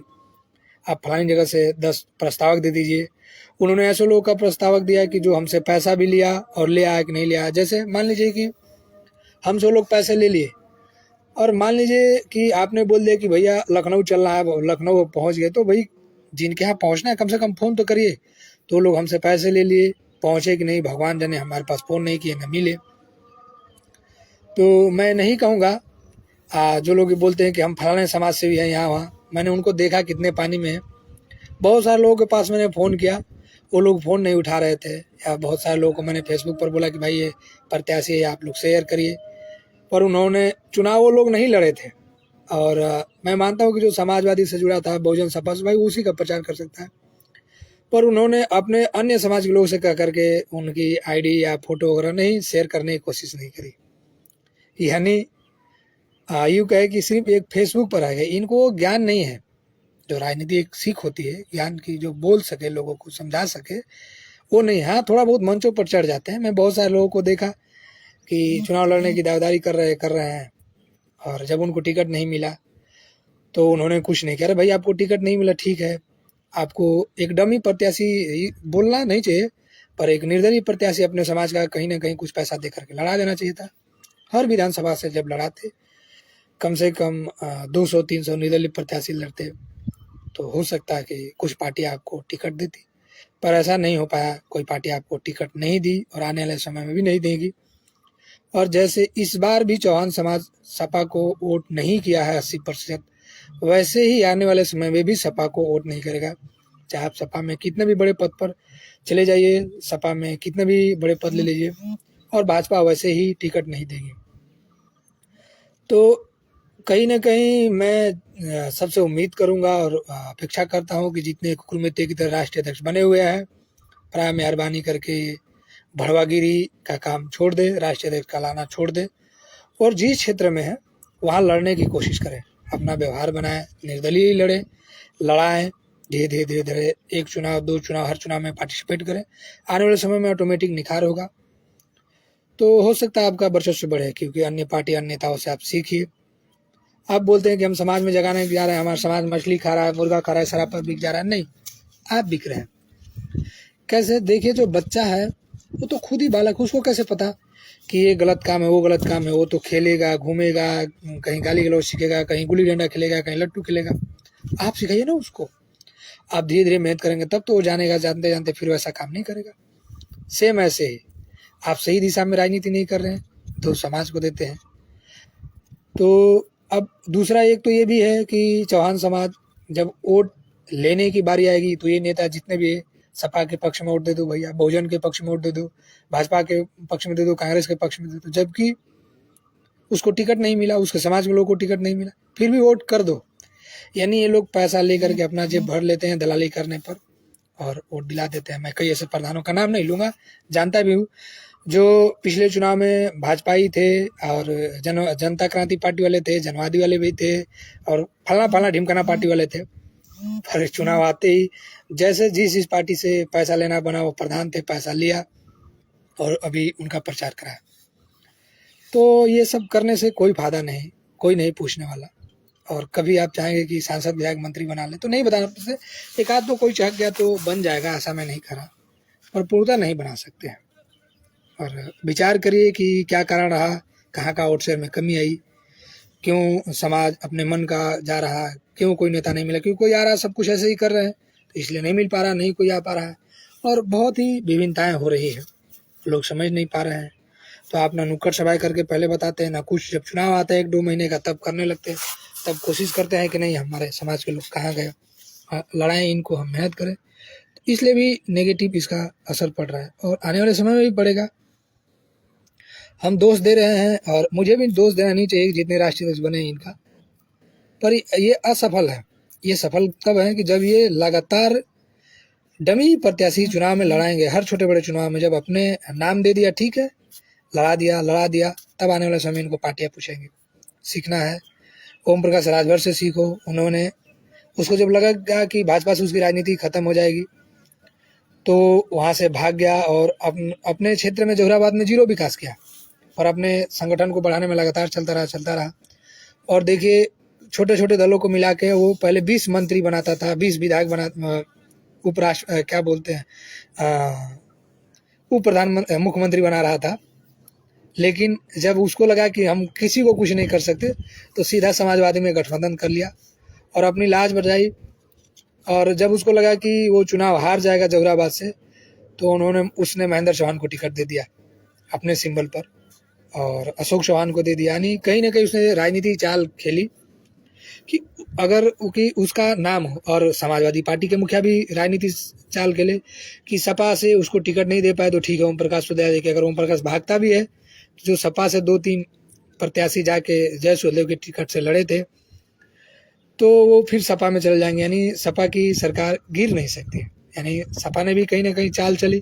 आप फलानी जगह से 10 प्रस्तावक दे दीजिए। उन्होंने ऐसे लोगों का प्रस्तावक दिया कि जो हमसे पैसा भी लिया और ले आया कि नहीं लिया। जैसे मान लीजिए कि हमसे लोग पैसे ले लिए, और मान लीजिए कि आपने बोल दिया कि भैया लखनऊ चलना है, लखनऊ पहुंच गए, तो भाई जिनके यहाँ पहुंचना है कम से कम फ़ोन तो करिए। तो लोग हमसे पैसे ले लिए, पहुंचे कि नहीं भगवान जाने, हमारे पास फ़ोन नहीं किए, न मिले। तो मैं नहीं कहूँगा जो लोग बोलते हैं कि हम फलाने समाज सेवी हैं यहाँ वहाँ, मैंने उनको देखा कितने पानी में है। बहुत सारे लोगों के पास मैंने फ़ोन किया, वो लोग फ़ोन नहीं उठा रहे थे, या बहुत सारे लोगों को मैंने फेसबुक पर बोला कि भाई ये प्रत्याशी है, आप लोग शेयर करिए, पर उन्होंने चुनाव वो लोग नहीं लड़े थे। और मैं मानता हूँ कि जो समाजवादी से जुड़ा था, बहुजन सपा से, भाई उसी का प्रचार कर सकता है, पर उन्होंने अपने अन्य समाज के लोगों से कह करके उनकी आईडी या फोटो वगैरह नहीं शेयर करने की कोशिश नहीं करी। यानी यूँ कहे कि सिर्फ एक फेसबुक पर आ गए, इनको ज्ञान नहीं है। जो राजनीति एक सीख होती है ज्ञान की, जो बोल सके, लोगों को समझा सके, वो नहीं। हाँ, थोड़ा बहुत मंचों पर चढ़ जाते हैं। मैं बहुत सारे लोगों को देखा कि चुनाव लड़ने की दावेदारी कर रहे हैं, और जब उनको टिकट नहीं मिला तो उन्होंने कुछ नहीं किया। अरे भाई, आपको टिकट नहीं मिला, ठीक है, आपको एक डमी प्रत्याशी बोलना नहीं चाहिए, पर एक निर्दलीय प्रत्याशी अपने समाज का कहीं ना कहीं कुछ पैसा दे करके लड़ा देना चाहिए था। हर विधानसभा से जब लड़ाते, कम से कम 200-300 निर्दलीय प्रत्याशी लड़ते, तो हो सकता है कि कुछ पार्टी आपको टिकट देती, पर ऐसा नहीं हो पाया। कोई पार्टी आपको टिकट नहीं दी और आने वाले समय में भी नहीं देगी। और जैसे इस बार भी चौहान समाज सपा को वोट नहीं किया है 80%, वैसे ही आने वाले समय में भी सपा को वोट नहीं करेगा। चाहे आप सपा में कितने भी बड़े पद पर चले जाइए, सपा में कितने भी बड़े पद ले लीजिए, और भाजपा वैसे ही टिकट नहीं देगी। तो कहीं ना कहीं मैं सबसे उम्मीद करूंगा और अपेक्षा करता हूं कि जितने कुकुरमुत्ते की तरह राष्ट्रीय अध्यक्ष बने हुए हैं, प्राय मेहरबानी करके भड़वागिरी का काम छोड़ दे, राष्ट्रीय अध्यक्ष का लाना छोड़ दे, और जिस क्षेत्र में है वहाँ लड़ने की कोशिश करें, अपना व्यवहार बनाएं, निर्दलीय लड़े, लड़ाएं, धीरे धीरे धीरे धीरे 1 चुनाव 2 चुनाव हर चुनाव में पार्टिसिपेट करें। आने वाले समय में ऑटोमेटिक निखार होगा, तो हो सकता है आपका वर्चस्व बढ़े, क्योंकि अन्य पार्टी, अन्य नेताओं से आप सीखिए। आप बोलते हैं कि हम समाज में जगाने जा रहे हैं, हमारा समाज मछली खा रहा है, मुर्गा खा रहा है, शराब पर बिक जा रहा है। नहीं, आप बिक रहे हैं। कैसे? देखिए, जो बच्चा है वो तो खुद ही बालक, उसको कैसे पता कि ये गलत काम है, वो गलत काम है? वो तो खेलेगा, घूमेगा, कहीं गाली गलौज सीखेगा, कहीं गुल्ली डंडा खेलेगा, कहीं लट्टू खेलेगा। आप सिखाइए ना उसको, आप धीरे धीरे मेहनत करेंगे तब तो वो जानेगा, जानते जानते फिर वैसा काम नहीं करेगा। सेम ऐसे ही आप सही दिशा में राजनीति नहीं कर रहे हैं तो समाज को देते हैं। तो अब दूसरा एक तो ये भी है कि चौहान समाज जब वोट लेने की बारी आएगी तो ये नेता जितने भी है, सपा के पक्ष में वोट दे दो भैया, बहुजन के पक्ष में वोट दे दो, भाजपा के पक्ष में दे दो, कांग्रेस के पक्ष में दे दो, जबकि उसको टिकट नहीं मिला, उसके समाज के लोगों को टिकट नहीं मिला, फिर भी वोट कर दो। यानी ये लोग पैसा लेकर के अपना जेब भर लेते हैं दलाली करने पर और वोट दिला देते हैं। मैं कई ऐसे प्रधानों का नाम नहीं लूंगा, जानता भी हूँ, जो पिछले चुनाव में भाजपा ही थे और जनता क्रांति पार्टी वाले थे, जनवादी वाले भी थे, और फलाना ढिमकाना पार्टी वाले थे। पर चुनाव आते ही जैसे जिस पार्टी से पैसा लेना बना, वो प्रधान थे, पैसा लिया और अभी उनका प्रचार कराया। तो ये सब करने से कोई फायदा नहीं, कोई नहीं पूछने वाला। और कभी आप चाहेंगे कि सांसद, विधायक, मंत्री बना ले तो नहीं बना सकते। एक आध तो कोई चाह गया तो बन जाएगा, ऐसा मैं नहीं कह रहा, पर पूर्णतः नहीं बना सकते हैं। और विचार करिए कि क्या कारण रहा, कहाँ का वोट शेयर में कमी आई, क्यों समाज अपने मन का जा रहा है, क्यों कोई नेता नहीं मिला, क्यों कोई आ रहा, सब कुछ ऐसे ही कर रहे हैं तो इसलिए नहीं मिल पा रहा, नहीं कोई आ पा रहा है और बहुत ही विभिन्नताएं हो रही है, लोग समझ नहीं पा रहे हैं। तो आप ना नुक्कड़ सभाएं करके पहले बताते हैं, ना कुछ जब चुनाव आता है 1-2 महीने का तब करने लगते हैं, तब कोशिश करते हैं कि नहीं हमारे समाज के लोग कहाँ गए, लड़ाएं इनको, हम मेहनत करें। तो इसलिए भी नेगेटिव इसका असर पड़ रहा है और आने वाले समय में भी पड़ेगा। हम दोष दे रहे हैं और मुझे भी दोष देना नहीं चाहिए जितने राष्ट्रीय अध्यक्ष बने इनका, पर ये असफल है। ये सफल तब है कि जब ये लगातार डमी प्रत्याशी चुनाव में लड़ाएंगे, हर छोटे बड़े चुनाव में जब अपने नाम दे दिया ठीक है, लड़ा दिया, तब आने वाले समय इनको पार्टियां पूछेंगे। सीखना है, ओम प्रकाश राजभर से सीखो, उन्होंने उसको जब लगा कि भाजपा से उसकी राजनीति खत्म हो जाएगी तो वहाँ से भाग गया और अपने क्षेत्र में जहुराबाद में 0 विकास किया और अपने संगठन को बढ़ाने में लगातार चलता रहा। और देखिए छोटे छोटे दलों को मिला के वो पहले 20 मंत्री बनाता था, 20 विधायक बना, उपराष्ट्र क्या बोलते हैं, मुख्यमंत्री बना रहा था। लेकिन जब उसको लगा कि हम किसी को कुछ नहीं कर सकते तो सीधा समाजवादी में गठबंधन कर लिया और अपनी लाज बचाई। और जब उसको लगा कि वो चुनाव हार जाएगा जहुराबाद से तो उसने महेंद्र चौहान को टिकट दे दिया अपने सिंबल पर और अशोक चौहान को दे दिया। यानी कहीं ना कहीं उसने राजनीति चाल खेली कि अगर कि उसका नाम हो, और समाजवादी पार्टी के मुखिया भी राजनीति चाल खेले कि सपा से उसको टिकट नहीं दे पाए तो ठीक है ओम प्रकाश को दे दें। अगर ओम प्रकाश भागता भी है तो जो सपा से 2-3 प्रत्याशी जाके जय सुखदेव के टिकट से लड़े थे तो वो फिर सपा में चले जाएंगे, यानी सपा की सरकार गिर नहीं सकती। यानी सपा ने भी कहीं ना कहीं चाल चली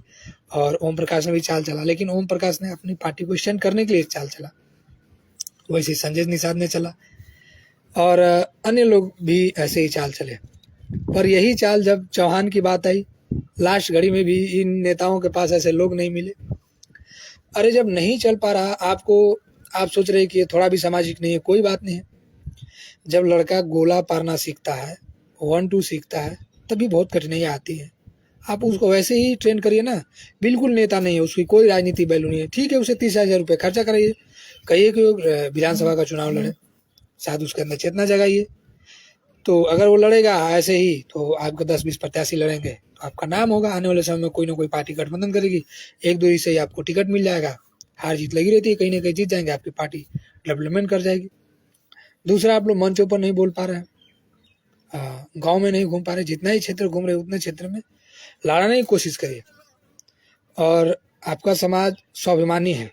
और ओम प्रकाश ने भी चाल चला, लेकिन ओम प्रकाश ने अपनी पार्टी को स्टैंड करने के लिए चाल चला, वैसे संजय निषाद ने चला और अन्य लोग भी ऐसे ही चाल चले। पर यही चाल जब चौहान की बात आई, लास्ट घड़ी में भी इन नेताओं के पास ऐसे लोग नहीं मिले। अरे जब नहीं चल पा रहा आप सोच रहे कि ये थोड़ा भी सामाजिक नहीं है, कोई बात नहीं है। जब लड़का गोला पारना सीखता है, 1-2 सीखता है, तभी बहुत कठिनाइयाँ आती हैं। आप उसको वैसे ही ट्रेन करिए ना, बिल्कुल नेता नहीं है, उसकी कोई राजनीति वैल्यू नहीं है, ठीक है उसे 30,000 रुपये खर्चा कराइए, कहिए कि विधानसभा का चुनाव लड़े, शायद उसके अंदर चेतना जगाइए। तो अगर वो लड़ेगा ऐसे ही तो आपके 10-20 प्रत्याशी लड़ेंगे तो आपका नाम होगा, आने वाले समय में कोई ना कोई पार्टी गठबंधन करेगी, 1-2 ही से ही आपको टिकट मिल जाएगा। हार जीत लगी रहती है, कहीं ना कहीं जीत जाएंगे, आपकी पार्टी डेवलपमेंट कर जाएगी। दूसरा, आप लोग मंचों पर नहीं बोल पा रहे हैं, गांव में नहीं घूम पा रहे, जितना ही क्षेत्र घूम रहे उतने क्षेत्र में लड़ाने की कोशिश करिए। और आपका समाज स्वाभिमानी है,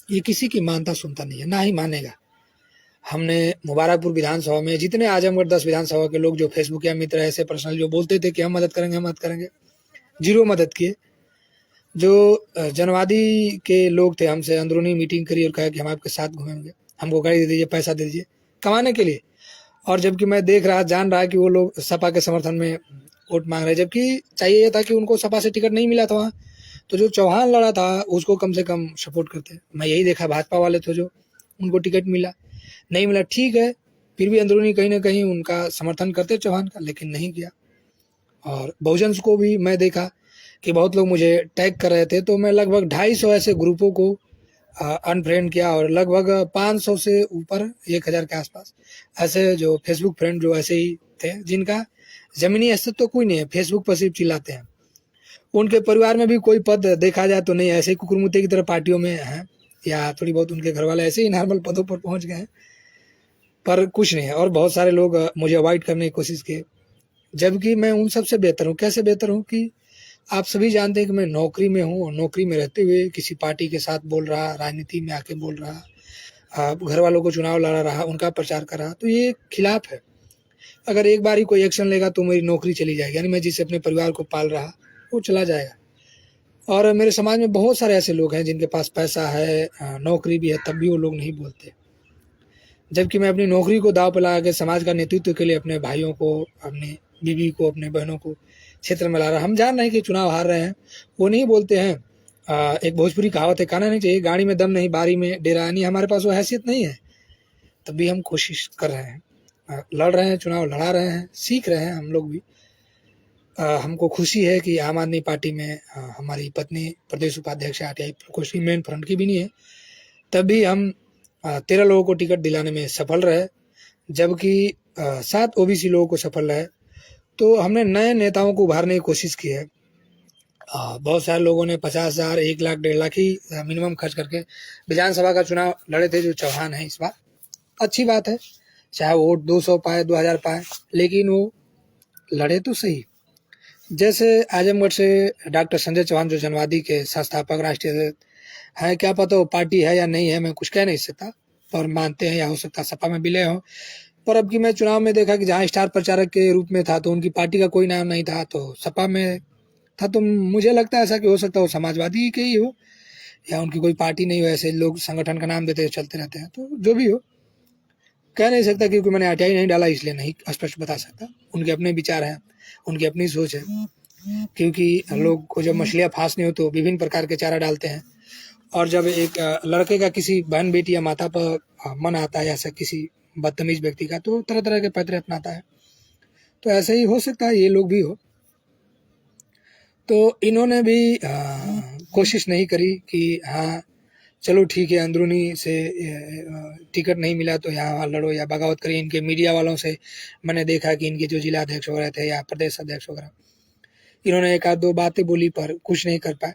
ये किसी की मानता सुनता नहीं है, ना ही मानेगा। हमने मुबारकपुर विधानसभा में जितने आजमगढ़ 10 विधानसभा के लोग जो फेसबुक या मित्र ऐसे पर्सनल जो बोलते थे कि हम मदद करेंगे, 0 मदद किए। जो जनवादी के लोग थे हमसे अंदरूनी मीटिंग करी और कहा कि हम आपके साथ घूमेंगे, हमको गाड़ी दे दीजिए, पैसा दे दीजिए कमाने के लिए। और जबकि मैं देख रहा जान रहा कि वो लोग सपा के समर्थन में वोट मांग रहे, जबकि चाहिए ये था कि उनको सपा से टिकट नहीं मिला था वहाँ, तो जो चौहान लड़ा था उसको कम से कम सपोर्ट करते। मैं यही देखा, भाजपा वाले थे जो उनको टिकट मिला, नहीं मिला ठीक है, फिर भी अंदरूनी कहीं ना कहीं उनका समर्थन करते चौहान का, लेकिन नहीं किया। और बहुजन को भी मैं देखा कि बहुत लोग मुझे टैग कर रहे थे, तो मैं लगभग 250 ऐसे ग्रुपों को अनफ्रेंड किया और लगभग 500 से ऊपर 1000 के आसपास ऐसे जो फेसबुक फ्रेंड जो ऐसे ही थे जिनका जमीनी अस्तित्व तो कोई नहीं है, फेसबुक पर सिर्फ चिल्लाते हैं। उनके परिवार में भी कोई पद देखा जाए तो नहीं, ऐसे ही कुकुरमुत्ते की तरह पार्टियों में हैं या थोड़ी बहुत उनके घर वाले ऐसे ही नॉर्मल पदों पर पहुंच गए हैं, पर कुछ नहीं है। और बहुत सारे लोग मुझे अवॉइड करने की कोशिश किए, जबकि मैं उन सबसे बेहतर हूँ। कैसे बेहतर हूँ कि आप सभी जानते हैं कि मैं नौकरी में हूँ और नौकरी में रहते हुए किसी पार्टी के साथ बोल रहा, राजनीति में आके बोल रहा, घर वालों को चुनाव लड़ा रहा, उनका प्रचार कर रहा, तो ये खिलाफ है। अगर एक बार ही कोई एक्शन लेगा तो मेरी नौकरी चली जाएगी, यानी मैं जिससे अपने परिवार को पाल रहा वो चला जाएगा। और मेरे समाज में बहुत सारे ऐसे लोग हैं जिनके पास पैसा है, नौकरी भी है, तब भी वो लोग नहीं बोलते। जबकि मैं अपनी नौकरी को दांव पर लगा के समाज का नेतृत्व के लिए अपने भाइयों को, अपनी बीवी को, अपने बहनों को क्षेत्र में ला रहा। हम जान रहे हैं कि चुनाव हार रहे हैं, वो नहीं बोलते हैं। एक भोजपुरी कहावत है, कहना नहीं चाहिए गाड़ी में दम नहीं बारी में डेरा, यानी हमारे पास वो हैसियत नहीं है, तब भी हम कोशिश कर रहे हैं, लड़ रहे हैं, चुनाव लड़ा रहे हैं, सीख रहे हैं हम लोग भी। हमको खुशी है कि आम आदमी पार्टी में हमारी पत्नी प्रदेश उपाध्यक्ष है आरटीआई प्रकोष्ठ की, मेन फ्रंट की भी नहीं है, तब भी हम 13 लोगों को टिकट दिलाने में सफल रहे, जबकि 7 ओबीसी लोगों को सफल रहे। तो हमने नए नेताओं को उभारने की कोशिश की है। बहुत सारे लोगों ने 50,000, 1 लाख, 1.5 लाख ही मिनिमम खर्च करके विधानसभा का चुनाव लड़े थे, जो चौहान है इस बार। अच्छी बात है, चाहे वोट 200 पाए, 2000 पाए, लेकिन वो लड़े तो सही। जैसे आजमगढ़ से डॉक्टर संजय चौहान, जो जनवादी के संस्थापक राष्ट्रीय अध्यक्ष हैं, क्या पता वो पार्टी है या नहीं है, मैं कुछ कह नहीं सकता, पर मानते हैं, या हो सकता सपा में विलय हो। पर अब की मैं चुनाव में देखा कि जहाँ स्टार प्रचारक के रूप में था तो उनकी पार्टी का कोई नाम नहीं था, तो सपा में था। तो मुझे लगता है ऐसा कि हो सकता है वो समाजवादी के ही हो, या उनकी कोई पार्टी नहीं हो। ऐसे लोग संगठन का नाम देते चलते रहते हैं, तो जो भी हो कह नहीं सकता, क्योंकि मैंने आरटीआई नहीं डाला इसलिए नहीं स्पष्ट बता सकता। उनके अपने विचार हैं, उनकी अपनी सोच है, क्योंकि लोग को जब मछलियाँ फांसनी हो तो विभिन्न प्रकार के चारा डालते हैं, और जब एक लड़के का किसी बहन बेटी या माता पर मन आता है, ऐसा किसी बदतमीज व्यक्ति का, तो तरह तरह के पैतरे अपनाता है। तो ऐसे ही हो सकता है ये लोग भी हो। तो इन्होंने भी कोशिश नहीं करी कि हाँ चलो ठीक है, अंदरूनी से टिकट नहीं मिला तो यहाँ लड़ो या बगावत करिए। इनके मीडिया वालों से मैंने देखा कि इनके जो जिला अध्यक्ष वगैरह थे या प्रदेश अध्यक्ष वगैरह, इन्होंने एक आध दो बातें बोली पर कुछ नहीं कर पाए।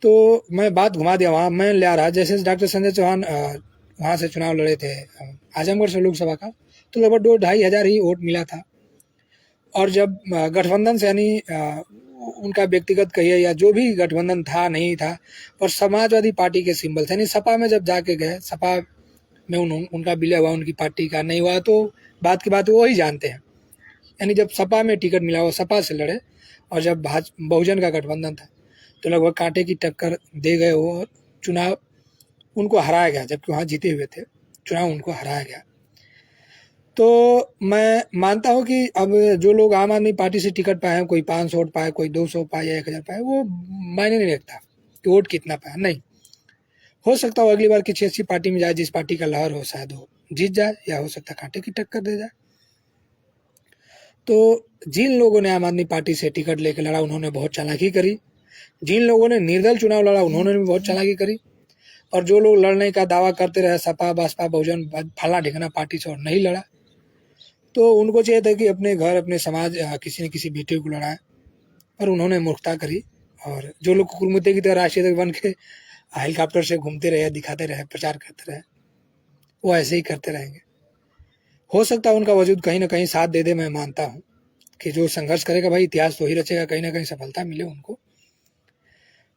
तो मैं बात घुमा दिया, वहाँ मैं ले आ रहा, जैसे डॉक्टर संजय चौहान वहाँ से चुनाव लड़े थे आजमगढ़ से लोकसभा का, तो लगभग 2-2.5 हज़ार ही वोट मिला था। और जब गठबंधन से, यानी उनका व्यक्तिगत कहिए या जो भी गठबंधन था नहीं था, और समाजवादी पार्टी के सिंबल थे, यानी सपा में जब जाके गए, सपा में उनका विलय हुआ, उनकी पार्टी का नहीं हुआ, तो बात की बात वो ही जानते हैं। यानी जब सपा में टिकट मिला वो सपा से लड़े, और जब बहुजन का गठबंधन था तो लगभग कांटे की टक्कर दे गए वो, और चुनाव उनको हराया गया, जबकि वहाँ जीते हुए थे, चुनाव उनको हराया गया। तो मैं मानता हूँ कि अब जो लोग आम आदमी पार्टी से टिकट पाए हैं, कोई 500 वोट पाए, कोई 200 पाए या 1000 पाए, वो मायने नहीं रखता कि वोट कितना पाया। नहीं, हो सकता हो अगली बार किसी अच्छी पार्टी में जाए, जिस पार्टी का लहर हो, शायद वो जीत जाए, या हो सकता है कांटे की टक्कर दे जाए। तो जिन लोगों ने आम आदमी पार्टी से टिकट लेकर लड़ा, उन्होंने बहुत चालाकी करी। जिन लोगों ने निर्दल चुनाव लड़ा, उन्होंने भी बहुत चालाकी करी। और जो लोग लड़ने का दावा करते रहे, सपा, बसपा, बहुजन, फला ढिकना पार्टी से, और नहीं लड़ा, तो उनको चाहिए था कि अपने घर, अपने समाज, किसी न किसी बेटे को लड़ाए, पर उन्होंने मूर्खता करी। और जो लोग कुकुरमुत्ते की तरह राष्ट्रीय अध्यक्ष बन के हेलीकॉप्टर से घूमते रहे, दिखाते रहे, प्रचार करते रहे, वो ऐसे ही करते रहेंगे। हो सकता है उनका वजूद कहीं ना कहीं साथ दे दे। मैं मानता हूँ कि जो संघर्ष करेगा भाई, इतिहास तो ही रचेगा, कहीं ना कहीं सफलता मिले उनको।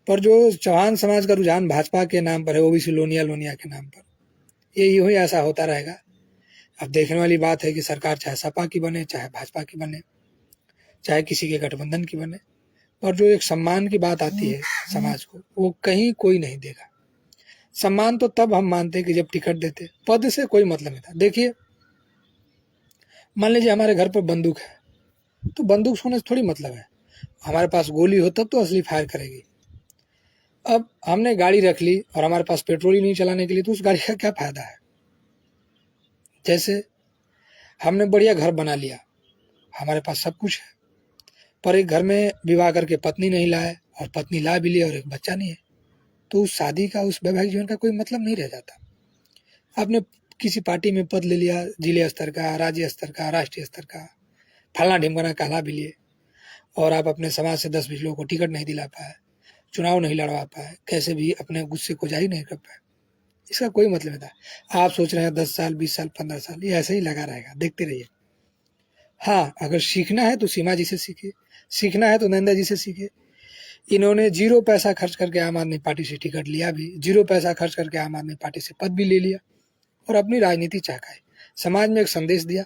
पर जो चौहान समाज का रुझान भाजपा के नाम पर है, ओबीसी लोनिया के नाम पर, ये यूं ही ऐसा होता रहेगा। अब देखने वाली बात है कि सरकार चाहे सपा की बने, चाहे भाजपा की बने, चाहे किसी के गठबंधन की बने, और जो एक सम्मान की बात आती है समाज को, वो कहीं कोई नहीं देगा। सम्मान तो तब हम मानते कि जब टिकट देते, पद से कोई मतलब नहीं था। देखिए, मान लीजिए हमारे घर पर बंदूक है, तो बंदूक होने से थोड़ी मतलब है, हमारे पास गोली हो तब तो असली फायर करेगी। अब हमने गाड़ी रख ली और हमारे पास पेट्रोल ही नहीं चलाने के लिए, तो उस गाड़ी का क्या फायदा है। जैसे हमने बढ़िया घर बना लिया, हमारे पास सब कुछ है, पर एक घर में विवाह करके पत्नी नहीं लाए, और पत्नी ला भी लिया और एक बच्चा नहीं है, तो उस शादी का, उस वैवाहिक जीवन का कोई मतलब नहीं रह जाता। आपने किसी पार्टी में पद ले लिया, जिले स्तर का, राज्य स्तर का, राष्ट्रीय स्तर का, फलना ढिमकना कहला भी लिए, और आप अपने समाज से 10-20 लोगों को टिकट नहीं दिला पाए, चुनाव नहीं लड़वा पाए, कैसे भी अपने गुस्से को जाहिर नहीं कर पाए, इसका कोई मतलब नहीं था। आप सोच रहे हैं 10 साल, 20 साल, 15 साल ये ऐसे ही लगा रहेगा, देखते रहिए। हाँ, अगर सीखना है तो सीमा जी से सीखिए, सीखना है तो नंदा जी से सीखिए। इन्होंने 0 पैसा खर्च करके आम आदमी पार्टी से टिकट लिया भी, 0 पैसा खर्च करके आम आदमी पार्टी से पद भी ले लिया, और अपनी राजनीति चहकाई, समाज में एक संदेश दिया।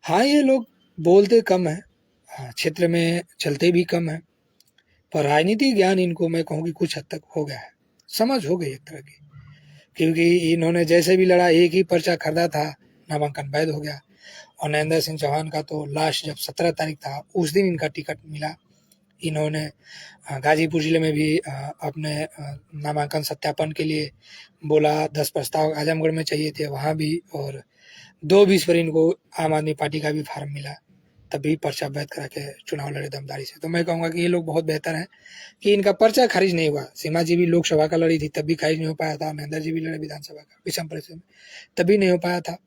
हाँ, ये लोग बोलते कम है, हाँ, क्षेत्र में चलते भी कम है, पर राजनीति ज्ञान इनको मैं कहूँ कि कुछ हद तक हो गया है, समझ हो गई एक तरह की। क्योंकि इन्होंने जैसे भी लड़ा, एक ही पर्चा खरीदा था, नामांकन वैध हो गया। और नरेंद्र सिंह चौहान का तो लास्ट जब 17 तारीख था, उस दिन इनका टिकट मिला। इन्होंने गाजीपुर जिले में भी अपने नामांकन सत्यापन के लिए बोला, 10 प्रस्ताव आजमगढ़ में चाहिए थे, वहाँ भी, और 2 20 पर इनको आम आदमी पार्टी का भी फार्म मिला। तभी पर्चा वैध करा के चुनाव लड़े दमदारी से। तो मैं कहूँगा कि ये लोग बहुत बेहतर हैं कि इनका पर्चा खारिज नहीं हुआ। सीमा जी भी लोकसभा का लड़ी थी, तब भी खारिज नहीं हो पाया था। महेंद्र जी भी लड़े विधानसभा का विषम परिस्थिति में, तभी नहीं हो पाया था।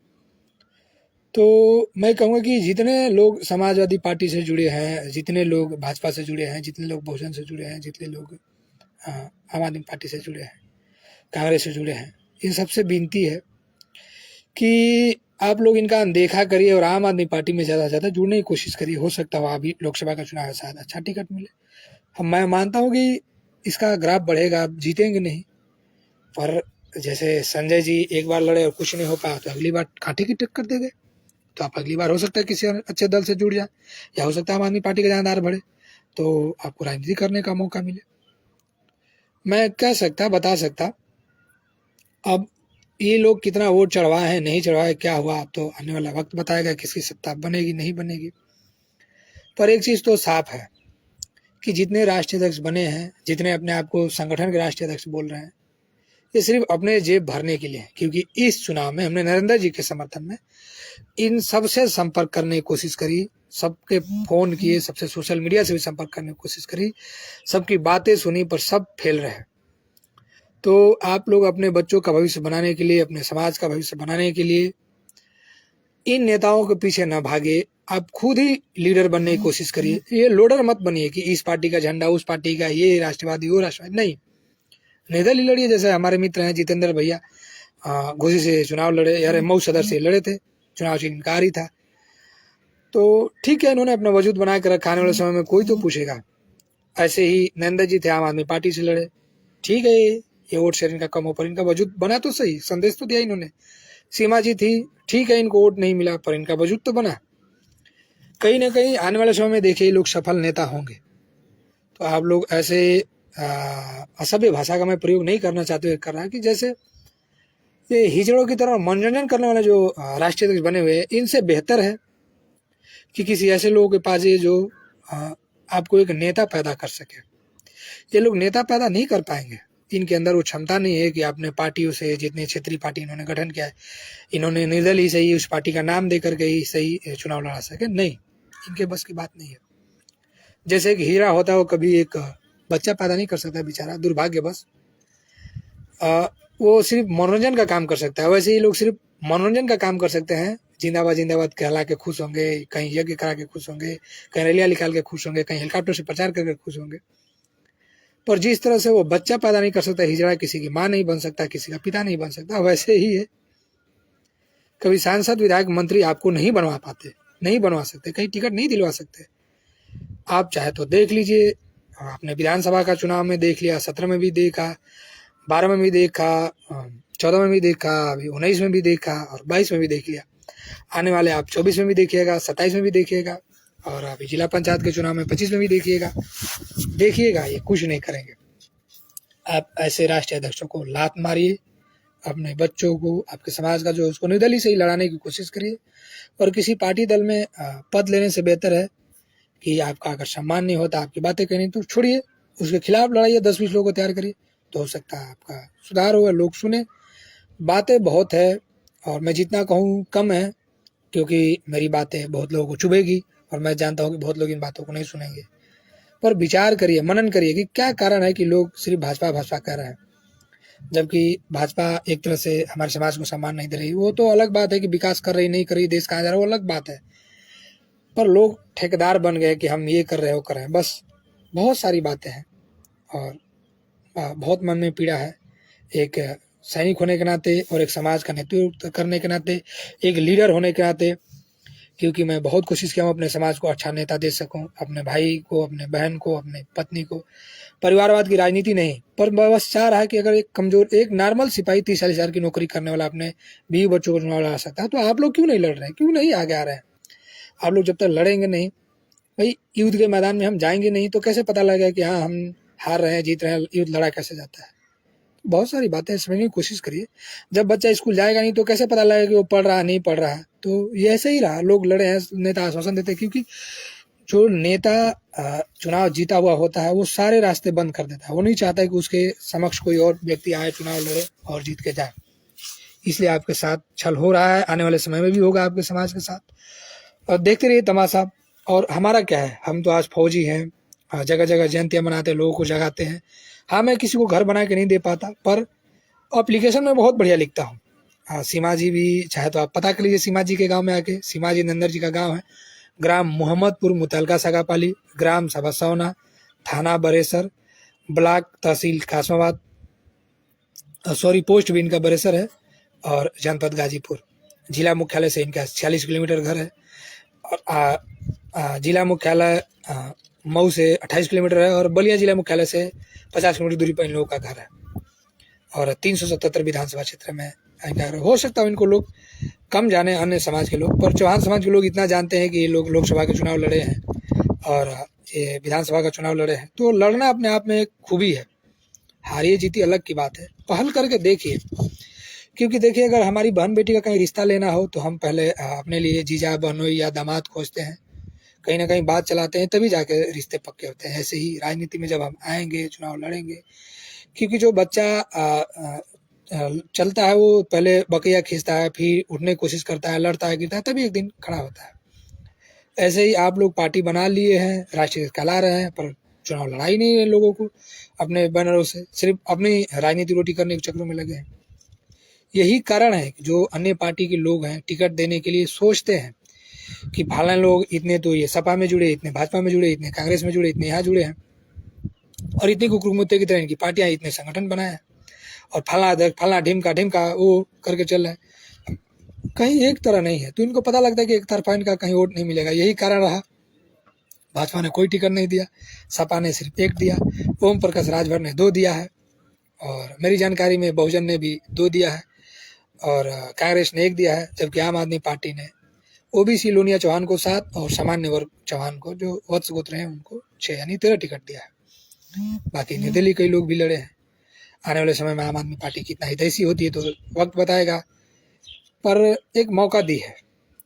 तो मैं कहूँगा कि जितने लोग समाजवादी पार्टी से जुड़े हैं, जितने लोग भाजपा से जुड़े हैं, जितने लोग बहुजन से जुड़े हैं, जितने लोग आम आदमी पार्टी से जुड़े हैं, कांग्रेस से जुड़े हैं, इन सबसे विनती है कि आप लोग इनका अनदेखा करिए और आम आदमी पार्टी में ज़्यादा से ज़्यादा जुड़ने की कोशिश करिए। हो सकता है वहाँ भी लोकसभा का चुनाव है, शायद अच्छा टिकट मिले। मैं मानता हूँ कि इसका ग्राफ बढ़ेगा, आप जीतेंगे नहीं, पर जैसे संजय जी एक बार लड़े और कुछ नहीं हो पाया तो अगली बार कांटे की टक्कर दे गए, तो आप अगली बार हो सकता है किसी अच्छे दल से जुड़ जाए, या हो सकता है आम आदमी पार्टी का जानदार बढ़े तो आपको राजनीति करने का मौका मिले। मैं बता सकता अब ये लोग कितना वोट चढ़वाए हैं, नहीं चढ़वाए, क्या हुआ, अब तो आने वाला वक्त बताएगा किसकी सत्ता बनेगी नहीं बनेगी। पर एक चीज़ तो साफ है कि जितने राष्ट्रीय अध्यक्ष बने हैं, जितने अपने आप को संगठन के राष्ट्रीय अध्यक्ष बोल रहे हैं, ये सिर्फ अपने जेब भरने के लिए है। क्योंकि इस चुनाव में हमने नरेंद्र जी के समर्थन में इन सबसे संपर्क करने की कोशिश करी, सबके फोन किए, सबसे सोशल मीडिया से भी संपर्क करने की कोशिश करी, सबकी बातें सुनी, पर सब फेल रहे। तो आप लोग अपने बच्चों का भविष्य बनाने के लिए, अपने समाज का भविष्य बनाने के लिए इन नेताओं के पीछे न भागे, आप खुद ही लीडर बनने की कोशिश करिए। ये लोडर मत बनिए कि इस पार्टी का झंडा, उस पार्टी का, ये राष्ट्रवादी, वो राष्ट्रवादी, नहीं। निर्दलीय लड़िए। जैसे हमारे मित्र हैं जितेंद्र भैया, घोसी से चुनाव लड़े, यार मऊ सदर से लड़े थे, चुनाव से इनकार ही था। तो ठीक है, इन्होंने अपना वजूद बना कर रखा, आने वाले समय में कोई तो पूछेगा। ऐसे ही नरेंद्र जी थे, आम आदमी पार्टी से लड़े, ठीक है, ये वोट शेयर इनका कम हो पर इनका वजूद बना तो सही, संदेश तो दिया इन्होंने। सीमा जी थी, ठीक है, इनको वोट नहीं मिला पर इनका वजूद तो बना। कहीं ना कहीं आने वाले समय में देखिए लोग सफल नेता होंगे। तो आप लोग ऐसे असभ्य भाषा का मैं प्रयोग नहीं करना चाहते कर रहा कि जैसे ये हिजड़ों की तरह मनोरंजन करने वाले जो राष्ट्रीय अध्यक्ष बने हुए हैं, इनसे बेहतर है कि किसी ऐसे लोगों के पास ये जो आपको एक नेता पैदा कर सके। ये लोग नेता पैदा नहीं कर पाएंगे, इनके अंदर वो क्षमता नहीं है कि अपने पार्टियों से, जितने क्षेत्रीय पार्टी इन्होंने गठन किया है, इन्होंने निर्दलीय से ही उस पार्टी का नाम दे करके ही सही चुनाव लड़ा सके। नहीं, इनके बस की बात नहीं है। जैसे एक हीरा होता है, वो कभी एक बच्चा पैदा नहीं कर सकता बेचारा, दुर्भाग्य बस। वो सिर्फ मनोरंजन का काम कर सकता है। वैसे ही लोग सिर्फ मनोरंजन का काम कर सकते हैं, जिंदाबाद जिंदाबाद कहला के खुश होंगे, कहीं यज्ञ करा के खुश होंगे, कहीं रैलियां निकाल के खुश होंगे, कहीं हेलीकॉप्टर से प्रचार करके खुश होंगे। पर जिस तरह से वो बच्चा पैदा नहीं कर सकता हिजड़ा, किसी की माँ नहीं बन सकता, किसी का पिता नहीं बन सकता, वैसे ही है कभी सांसद, विधायक, मंत्री आपको नहीं बनवा पाते, नहीं बनवा सकते, कहीं टिकट नहीं दिलवा सकते। आप चाहे तो देख लीजिए, आपने विधानसभा का चुनाव में देख लिया, 17 में भी देखा, 12 में भी देखा, 14 में भी देखा, अभी 19 में भी देखा और 22 में भी देख लिया। आने वाले आप 24 में भी देखिएगा, 27 में भी देखिएगा, और अभी जिला पंचायत के चुनाव में 25 में भी देखिएगा, ये कुछ नहीं करेंगे। आप ऐसे राष्ट्रीय अध्यक्षों को लात मारिए, अपने बच्चों को, आपके समाज का जो उसको निर्दलीय से ही लड़ाने की कोशिश करिए। और किसी पार्टी दल में पद लेने से बेहतर है कि आपका अगर सम्मान नहीं होता, आपकी बातें कहनी, तो छोड़िए, उसके खिलाफ लड़ाइए, 10-20 लोगों को तैयार करिए, तो हो सकता है आपका सुधार होगा, लोग सुने। बातें बहुत है और मैं जितना कहूँ कम है, क्योंकि मेरी बातें बहुत लोगों को चुभेगी और मैं जानता हूँ कि बहुत लोग इन बातों को नहीं सुनेंगे। पर विचार करिए, मनन करिए कि क्या कारण है कि लोग सिर्फ भाजपा भाजपा कह रहे हैं, जबकि भाजपा एक तरह से हमारे समाज को सम्मान नहीं दे रही। वो तो अलग बात है कि विकास कर रही नहीं कर रही, देश कहाँ जा रहा है, वो अलग बात है। पर लोग ठेकेदार बन गए कि हम ये कर रहे हैं, वो कर रहे हैं, बस। बहुत सारी बातें हैं और बहुत मन में पीड़ा है। एक सैनिक होने के नाते और एक समाज का नेतृत्व करने के नाते, एक लीडर होने के नाते, क्योंकि मैं बहुत कोशिश किया हूँ अपने समाज को अच्छा नेता दे सकूँ, अपने भाई को, अपने बहन को, अपने पत्नी को। परिवारवाद की राजनीति नहीं, पर बस चाह रहा है कि अगर एक कमजोर, एक नॉर्मल सिपाही 30-40 हज़ार की नौकरी करने वाला अपने बीवी बच्चों को चुनाव लड़ा सकता है, तो आप लोग क्यों नहीं लड़ रहे हैं, क्यों नहीं आगे आ रहे हैं? आप लोग जब तक लड़ेंगे नहीं भाई, युद्ध के मैदान में हम जाएंगे नहीं, तो कैसे पता लगेगा कि हाँ हम हार रहे हैं, जीत रहे हैं, युद्ध लड़ा कैसे जाता है? बहुत सारी बातें समझने की कोशिश करिए। जब बच्चा स्कूल जाएगा नहीं तो कैसे पता लगेगा कि वो पढ़ रहा है नहीं पढ़ रहा है? तो ये ऐसे ही रहा, लोग लड़े हैं, नेता आश्वासन देते हैं, क्योंकि जो नेता चुनाव जीता हुआ होता है वो सारे रास्ते बंद कर देता है। वो नहीं चाहता कि उसके समक्ष कोई और व्यक्ति आए, चुनाव लड़े और जीत के जाए। इसलिए आपके साथ छल हो रहा है, आने वाले समय में भी होगा आपके समाज के साथ। और देखते रहिए तमाशा। और हमारा क्या है, हम तो आज फौजी हैं, जगह जगह जयंतियाँ मनाते हैं, लोगों को जगाते हैं। हाँ, मैं किसी को घर बना के नहीं दे पाता, पर एप्लीकेशन में बहुत बढ़िया लिखता हूँ। हाँ, सीमा जी भी चाहे तो आप पता कर लीजिए सीमा जी के गांव में आके। सीमा जी नंदर जी का गांव है, ग्राम मोहम्मदपुर, मुतलका सगापाली, ग्राम सबसौना, थाना बरेसर, ब्लॉक तहसील कासमाबाद, पोस्ट भी इनका बरेसर है, और जनपद गाजीपुर। जिला मुख्यालय से इनका 46 किलोमीटर घर है, और जिला मुख्यालय मऊ से 28 किलोमीटर है, और बलिया जिला मुख्यालय से 50 किलोमीटर दूरी पर इन लोगों का घर है, और 377 विधानसभा क्षेत्र में इनका घर। हो सकता है इनको लोग कम जाने, अन्य समाज के लोग, पर चौहान समाज के लोग इतना जानते हैं कि ये लोग लोकसभा के चुनाव लड़े हैं और ये विधानसभा का चुनाव लड़े हैं। तो लड़ना अपने आप में एक खूबी है, हारिए जीती अलग की बात है, पहल करके देखिए। क्योंकि देखिए, अगर हमारी बहन बेटी का कहीं रिश्ता लेना हो तो हम पहले अपने लिए जीजा बहनोई या दामाद खोजते हैं, कहीं ना कहीं बात चलाते हैं, तभी जाके रिश्ते पक्के होते हैं। ऐसे ही राजनीति में जब हम आएंगे, चुनाव लड़ेंगे, क्योंकि जो बच्चा चलता है वो पहले बकैया खींचता है, फिर उठने की कोशिश करता है, लड़ता है, गिरता है, तभी एक दिन खड़ा होता है। ऐसे ही आप लोग पार्टी बना लिए हैं, राष्ट्रीय कहला रहे हैं, पर चुनाव लड़ा ही नहीं है लोगों को अपने बैनरों से, सिर्फ अपनी राजनीति रोटी करने के चक्रों में लगे हैं। यही कारण है कि जो अन्य पार्टी के लोग हैं टिकट देने के लिए सोचते हैं कि फलाना लोग इतने तो ये सपा में जुड़े, इतने भाजपा में जुड़े, इतने कांग्रेस में जुड़े, इतने यहाँ जुड़े हैं, और इतनी कुकुरमुत्ते की तरह इनकी पार्टियां, इतने संगठन बनाए हैं, और फलाना ढिमका वो करके चल रहे हैं। कहीं एक तरह नहीं है, तो इनको पता लगता है कि एक तरफा इनका कहीं वोट नहीं मिलेगा। यही कारण रहा, भाजपा ने कोई टिकट नहीं दिया, सपा ने सिर्फ एक दिया, ओम प्रकाश राजभर ने 2 दिया है, और मेरी जानकारी में बहुजन ने भी 2 दिया है, और कांग्रेस ने 1 दिया है, जबकि आम आदमी पार्टी ने ओबीसी लोनिया चौहान को 7 और सामान्य वर्ग चौहान को जो वत्स गोत्र हैं उनको 6 यानी 13 टिकट दिया है। बाकी निर्दलीय कई लोग भी लड़े हैं। आने वाले समय में आम आदमी पार्टी कितना हितैषी होती है तो वक्त बताएगा, पर एक मौका दी है,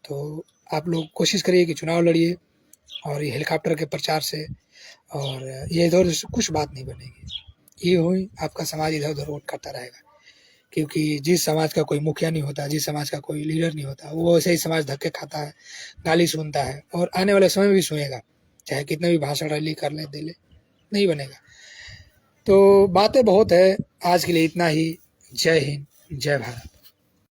तो आप लोग कोशिश करिए कि चुनाव लड़िए, और ये हेलीकॉप्टर के प्रचार से और ये इधर से कुछ बात नहीं बनेगी। ये हुई आपका समाज इधर उधर वोट करता रहेगा, क्योंकि जिस समाज का कोई मुखिया नहीं होता, जिस समाज का कोई लीडर नहीं होता, वो वैसे ही समाज धक्के खाता है, गाली सुनता है, और आने वाले समय में भी सुनेगा, चाहे कितने भी भाषण रैली कर ले, दे ले, नहीं बनेगा। तो बातें बहुत है, आज के लिए इतना ही। जय हिंद, जय भारत।